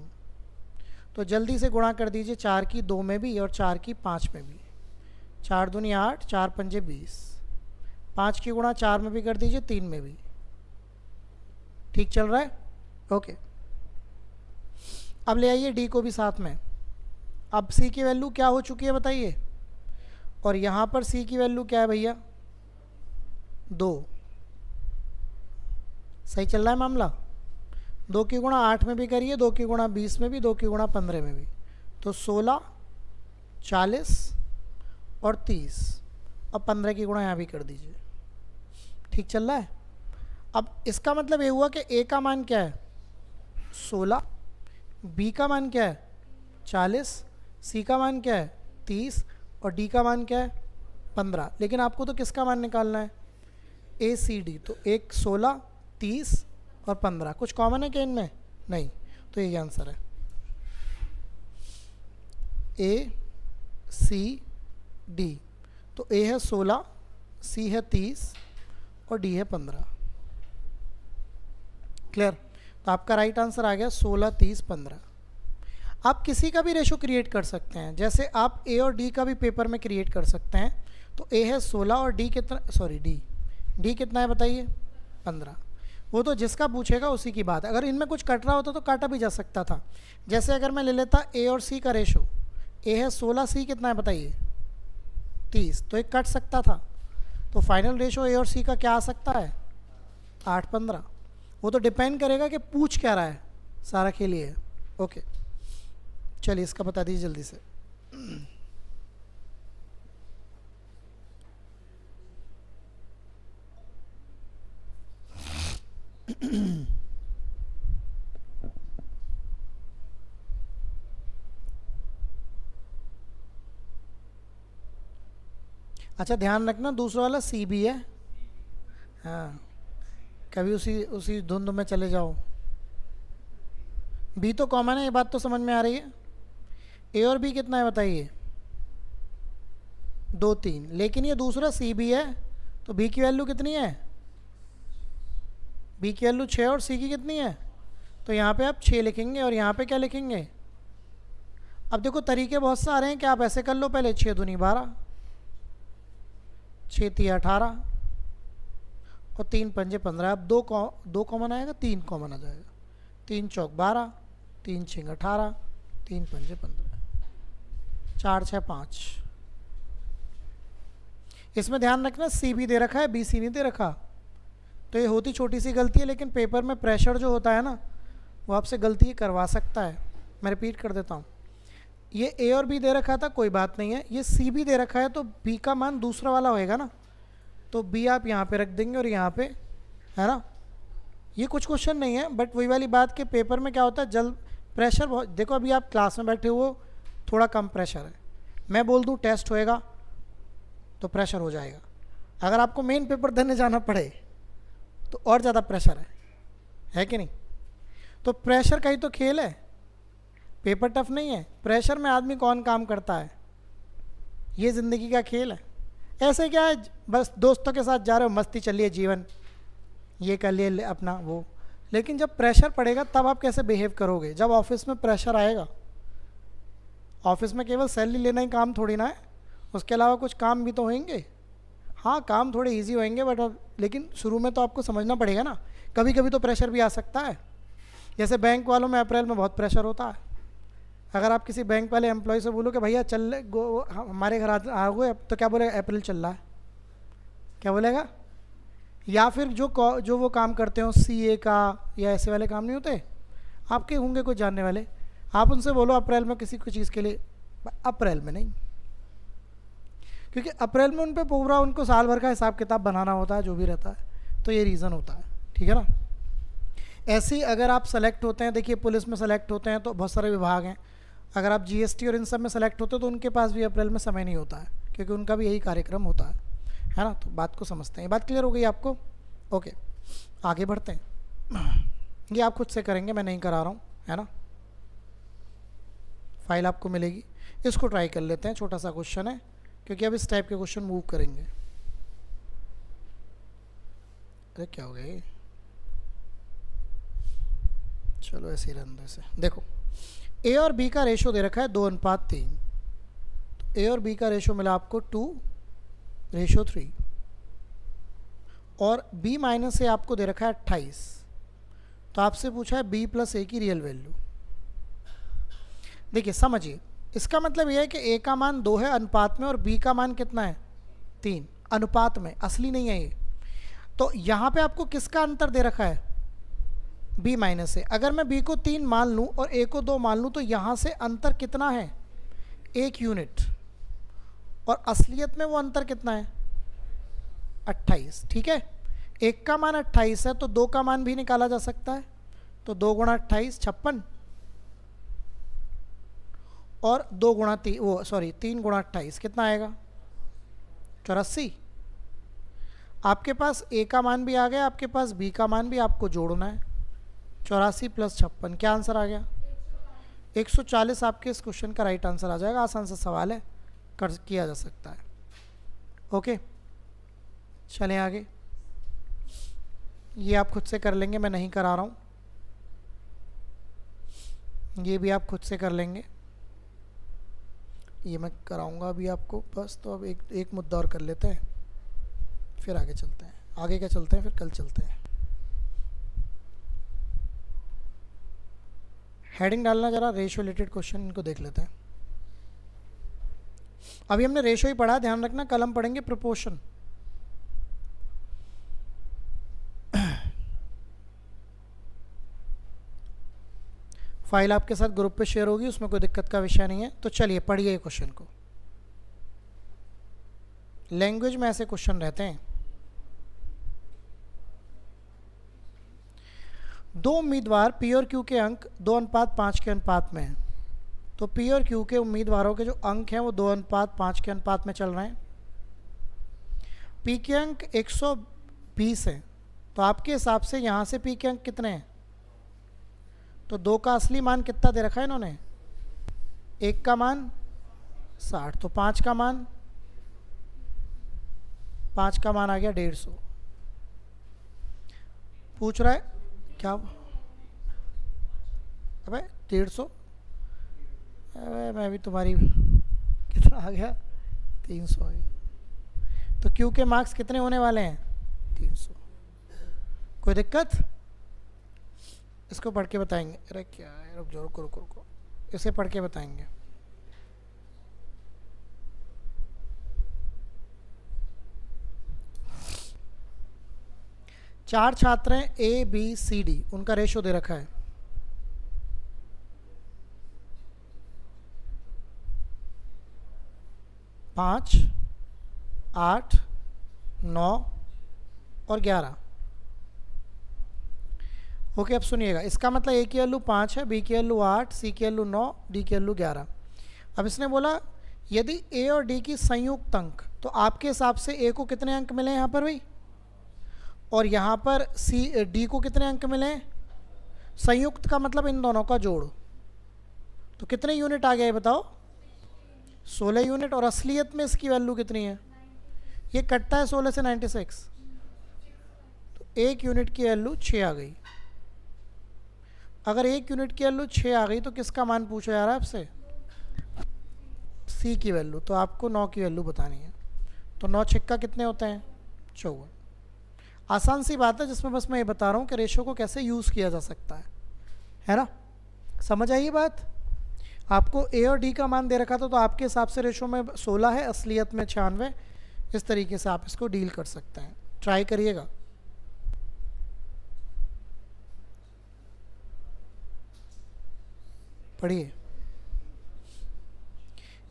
तो जल्दी से गुणा कर दीजिए, 4 की 2 में भी और 4 की 5 में भी। 4 दूनी 8, 4 पंजे 20। 5 की गुणा 4 में भी कर दीजिए, 3 में भी। ठीक चल रहा है? ओके। अब ले आइए डी को भी साथ में। अब सी की वैल्यू क्या हो चुकी है बताइए, और यहाँ पर सी की वैल्यू क्या है भैया? 2। सही चल रहा है मामला? 2 की गुणा 8 में भी करिए, 2 की गुणा 20 में भी, 2 की गुणा 15 में भी। तो 16, 40 और 30, और 15 की गुणा यहाँ भी कर दीजिए। ठीक चल रहा है? अब इसका मतलब ये हुआ कि ए का मान क्या है? 16, बी का मान क्या है? 40, सी का मान क्या है? 30, और डी का मान क्या है? 15। लेकिन आपको तो किसका मान निकालना है? ए सी डी। तो एक 16, 30 और 15, कुछ कॉमन है क्या इनमें? नहीं। तो ये आंसर है, ए सी डी। तो ए है 16, सी है 30 और डी है 15। क्लियर? तो आपका राइट आंसर आ गया 16 30 15। आप किसी का भी रेशो क्रिएट कर सकते हैं, जैसे आप ए और डी का भी पेपर में क्रिएट कर सकते हैं। तो ए है 16 और डी कितना, सॉरी डी कितना है बताइए? 15। वो तो जिसका पूछेगा उसी की बात है। अगर इनमें कुछ कट रहा होता तो काटा भी जा सकता था। जैसे अगर मैं ले लेता ए और सी का रेशो, ए है 16, सी कितना है बताइए? 30, तो एक कट सकता था। तो फाइनल रेशो ए और सी का क्या आ सकता है? 8 15। वो तो डिपेंड करेगा कि पूछ क्या रहा है, सारा खेल ही है। ओके, चलिए इसका बता दीजिए जल्दी से। अच्छा ध्यान रखना दूसरा वाला सी भी है। हाँ, कभी उसी उसी धुंध में चले जाओ। बी तो कॉमन है, ये बात तो समझ में आ रही है। ए और बी कितना है बताइए? 2 3, लेकिन ये दूसरा सी भी है, तो बी की वैल्यू कितनी है? बी की वैल्यू 6 और सी की कितनी है? तो यहाँ पे आप 6 लिखेंगे और यहाँ पे क्या लिखेंगे? अब देखो तरीके बहुत सारे हैं कि आप ऐसे कर लो, पहले 6 दूनी 12, 6 तिया 18 और 3 पंजे 15। अब दो कॉमन आएगा, 3 कॉमन आ जाएगा। 3 चौक 12, 3 छिंग 18, 3 पंजे 15, 4 6 5। इसमें ध्यान रखना सी भी दे रखा है, बी सी नहीं दे रखा। तो ये होती छोटी सी गलती है, लेकिन पेपर में प्रेशर जो होता है ना, वो आपसे गलती करवा सकता है। मैं रिपीट कर देता हूँ, ये ए और बी दे रखा था, कोई बात नहीं है। ये सी भी दे रखा है, तो बी का मान दूसरा वाला होएगा ना, तो बी आप यहाँ पे रख देंगे और यहाँ पे, है ना। ये कुछ क्वेश्चन नहीं है, बट वही वाली बात के पेपर में क्या होता है, जल्द प्रेशर बहुत। देखो अभी आप क्लास में बैठे हो, थोड़ा कम प्रेशर है, मैं बोल दूँ टेस्ट होएगा तो प्रेशर हो जाएगा। अगर आपको मेन पेपर देने जाना पड़े तो और ज़्यादा प्रेशर है कि नहीं? तो प्रेशर का ही तो खेल है, पेपर टफ नहीं है। प्रेशर में आदमी कौन काम करता है, ये ज़िंदगी का खेल है। ऐसे क्या है, बस दोस्तों के साथ जा रहे हो, मस्ती चलिए जीवन, ये कर लिए अपना वो। लेकिन जब प्रेशर पड़ेगा तब आप कैसे बिहेव करोगे? जब ऑफिस में प्रेशर आएगा, ऑफिस में केवल सैलरी लेना ही काम थोड़ी ना है, उसके अलावा कुछ काम भी तो होंगे। हाँ, काम थोड़े इजी होंगे, बट लेकिन शुरू में तो आपको समझना पड़ेगा ना, कभी कभी तो प्रेशर भी आ सकता है। जैसे बैंक वालों में अप्रैल में बहुत प्रेशर होता है। अगर आप किसी बैंक वाले एम्प्लॉय से बोलो कि भैया चल हमारे घर आओगे, तो क्या बोलेगा? अप्रैल चल रहा है, क्या बोलेगा? या फिर जो वो काम करते हो सीए का या ऐसे वाले काम नहीं होते, आपके होंगे कोई जानने वाले, आप उनसे बोलो अप्रैल में किसी को चीज़ के लिए, अप्रैल में नहीं, क्योंकि अप्रैल में उन पे पूरा उनको साल भर का हिसाब किताब बनाना होता है, जो भी रहता है। तो ये रीज़न होता है, ठीक है ना। ऐसे ही अगर आप सेलेक्ट होते हैं, देखिए पुलिस में सेलेक्ट होते हैं तो बहुत सारे विभाग हैं, अगर आप जीएसटी और इन सब में सेलेक्ट होते हो तो उनके पास भी अप्रैल में समय नहीं होता है, क्योंकि उनका भी यही कार्यक्रम होता है ना। तो बात को समझते हैं, बात क्लियर हो गई आपको? ओके, आगे बढ़ते हैं। ये आप खुद से करेंगे, मैं नहीं करा रहा हूँ, है ना। फाइल आपको मिलेगी, इसको ट्राई कर लेते हैं। छोटा सा क्वेश्चन है, क्योंकि अब इस टाइप के क्वेश्चन मूव करेंगे। अरे क्या हो गया, चलो ऐसे ही रहने दो इसे। देखो ए और बी का रेशो दे रखा है 2:3, तो ए और बी का रेशो मिला आपको 2:3, और बी माइनस ए आपको दे रखा है 28। तो आपसे पूछा है बी प्लस ए की रियल वैल्यू। देखिए समझिए, इसका मतलब यह है कि ए का मान 2 है अनुपात में, और बी का मान कितना है? 3 अनुपात में, असली नहीं है ये। तो यहाँ पे आपको किसका अंतर दे रखा है? बी माइनस ए। अगर मैं बी को 3 मान लूँ और ए को 2 मान लूँ, तो यहाँ से अंतर कितना है? 1 यूनिट, और असलियत में वो अंतर कितना है? 28, ठीक है। एक का मान 28 है, तो 2 का मान भी निकाला जा सकता है। तो 2 गुणा 28 56, और 2 गुणा 3 गुणा 28 कितना आएगा? 84। आपके पास ए का मान भी आ गया, आपके पास बी का मान भी, आपको जोड़ना है। 84 प्लस 56, क्या आंसर आ गया? 140 आपके इस क्वेश्चन का राइट आंसर आ जाएगा। आसान सा सवाल है, कर किया जा सकता है। ओके, चलें आगे। ये आप खुद से कर लेंगे, मैं नहीं करा रहा हूँ। ये भी आप खुद से कर लेंगे, ये मैं कराऊंगा अभी आपको बस। तो अब एक मुद्दा और कर लेते हैं, फिर आगे चलते हैं। आगे क्या चलते हैं, फिर कल चलते हैं। हेडिंग डालना जरा, रेशियो रिलेटेड क्वेश्चन, इनको देख लेते हैं। अभी हमने रेशियो ही पढ़ा, ध्यान रखना, कल हम पढ़ेंगे प्रोपोर्शन। फाइल आपके साथ ग्रुप पे शेयर होगी, उसमें कोई दिक्कत का विषय नहीं है। तो चलिए पढ़िए क्वेश्चन को। लैंग्वेज में ऐसे क्वेश्चन रहते हैं। दो उम्मीदवार पी और क्यू के अंक 2:5 के अनुपात में हैं। तो पी और क्यू के उम्मीदवारों के जो अंक हैं वो 2:5 के अनुपात में चल रहे हैं। पी के अंक 120 हैं, तो आपके हिसाब से यहाँ से पी के अंक कितने हैं? तो 2 का असली मान कितना दे रखा है इन्होंने? 1 का मान 60, तो 5 का मान आ गया 150। पूछ रहा है क्या? अबे 150, अबे मैं भी तुम्हारी कितना आ गया? 300 है। तो क्यू के मार्क्स कितने होने वाले हैं? 300। कोई दिक्कत? इसको पढ़ के बताएंगे। अरे क्या है, रुक जाओ, रुको रुको रुको, इसे पढ़ के बताएंगे। चार छात्र हैं ए बी सी डी, उनका रेशो दे रखा है 5, 8, 9 और 11। ओके, अब सुनिएगा। इसका मतलब ए की वैल्यू 5 है, बी की वैल्यू 8, सी की वैल्यू 9, डी की वैल्यू 11। अब इसने बोला यदि ए और डी की संयुक्त अंक, तो आपके हिसाब से ए को कितने अंक मिले यहाँ पर भाई? और यहाँ पर सी डी को कितने अंक मिले? संयुक्त का मतलब इन दोनों का जोड़। तो कितने यूनिट आ गया ये बताओ? 16 यूनिट। और असलियत में इसकी वैल्यू कितनी है? ये कटता है 16 से 96, तो 1 यूनिट की वैल्यू 6 आ गई। अगर 1 यूनिट की वैल्यू 6 आ गई तो किसका मान पूछा जा रहा है आपसे? सी की वैल्यू। तो आपको 9 की वैल्यू बतानी है। तो 9 छक्का कितने होते हैं? 54। आसान सी बात है, जिसमें बस मैं ये बता रहा हूँ कि रेशो को कैसे यूज़ किया जा सकता है ना? समझ आई बात? आपको ए और डी का मान दे रखा था, तो आपके हिसाब से रेशो में 16 है, असलियत में 96। इस तरीके से आप इसको डील कर सकते हैं। ट्राई करिएगा। पढ़िए।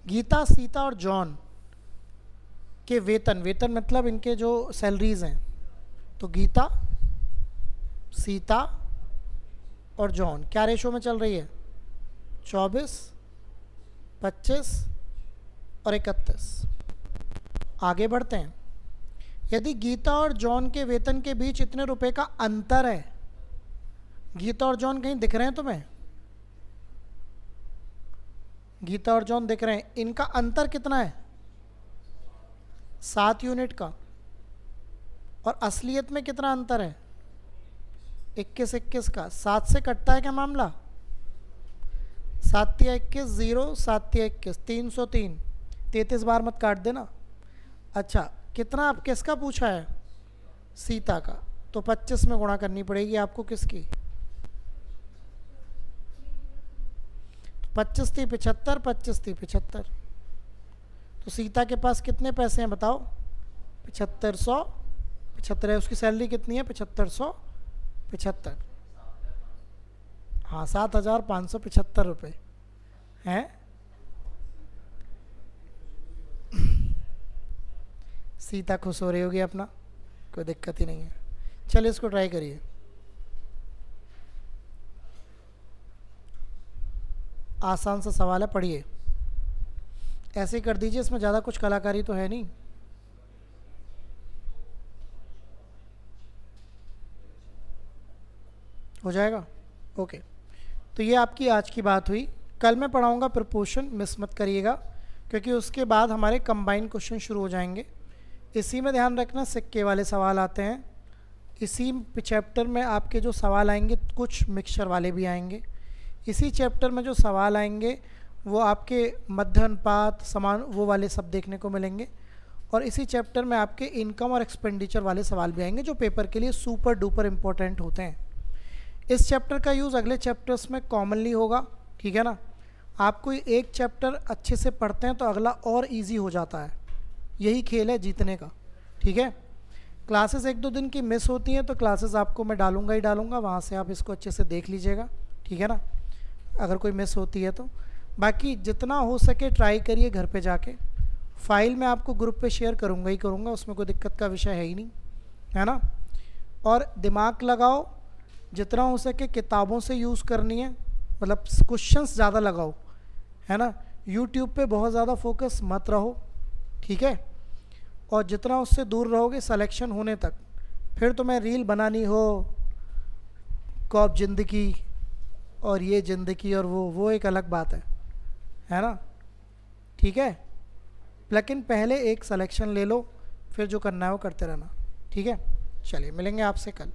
गीता, सीता और जॉन के वेतन, वेतन मतलब इनके जो सैलरीज हैं, तो गीता, सीता और जॉन क्या रेशो में चल रही है? 24, 25 और 31। आगे बढ़ते हैं। यदि गीता और जॉन के वेतन के बीच इतने रुपए का अंतर है, गीता और जॉन कहीं दिख रहे हैं तुम्हें? गीता और जॉन दिख रहे हैं। इनका अंतर कितना है? 7 यूनिट का। और असलियत में कितना अंतर है? 21 21 का। 7 से कटता है क्या मामला? 7 या 21 0, 7 या 21 303। 33 बार मत काट देना। अच्छा, कितना आप किसका पूछा है? सीता का। तो 25 में गुणा करनी पड़ेगी आपको किसकी? 25 थी 75, 25 थी 75। तो सीता के पास कितने पैसे हैं बताओ? 7575 है। उसकी सैलरी कितनी है? 7575। हाँ, 7575 रुपये हैं। सीता खुश हो रही होगी अपना, कोई दिक्कत ही नहीं है। चलिए इसको ट्राई करिए। आसान सा सवाल है, पढ़िए। ऐसे ही कर दीजिए, इसमें ज़्यादा कुछ कलाकारी तो है नहीं। हो जाएगा? ओके। तो ये आपकी आज की बात हुई। कल मैं पढ़ाऊँगा प्रपोर्शन, मिस मत करिएगा, क्योंकि उसके बाद हमारे कंबाइन क्वेश्चन शुरू हो जाएंगे। इसी में ध्यान रखना सिक्के वाले सवाल आते हैं। इसी चैप्टर में आपके जो सवाल आएंगे, कुछ मिक्सचर वाले भी आएंगे। इसी चैप्टर में जो सवाल आएंगे वो आपके मध्य अनुपात, समान, वो वाले सब देखने को मिलेंगे। और इसी चैप्टर में आपके इनकम और एक्सपेंडिचर वाले सवाल भी आएंगे, जो पेपर के लिए सुपर डुपर इम्पोर्टेंट होते हैं। इस चैप्टर का यूज़ अगले चैप्टर्स में कॉमनली होगा, ठीक है ना? आप कोई एक चैप्टर अच्छे से पढ़ते हैं तो अगला और इजी हो जाता है। यही खेल है जीतने का, ठीक है? क्लासेस 1-2 दिन की मिस होती हैं तो क्लासेस आपको मैं डालूंगा ही डालूंगा, वहाँ से आप इसको अच्छे से देख लीजिएगा, ठीक है ना? अगर कोई मिस होती है तो बाकी जितना हो सके ट्राई करिए घर पे जाके। फाइल मैं आपको ग्रुप पे शेयर करूँगा ही करूँगा, उसमें कोई दिक्कत का विषय है ही नहीं, है ना? और दिमाग लगाओ, जितना हो सके किताबों से यूज़ करनी है, मतलब क्वेश्चंस ज़्यादा लगाओ, है ना। यूट्यूब पे बहुत ज़्यादा फोकस मत रहो, ठीक है। और जितना उससे दूर रहोगे सिलेक्शन होने तक, फिर तुम्हें रील बनानी हो कॉप ज़िंदगी और ये ज़िंदगी और वो एक अलग बात है ना, ठीक है। लेकिन पहले एक सिलेक्शन ले लो, फिर जो करना है वो करते रहना, ठीक है। चलिए मिलेंगे आपसे कल।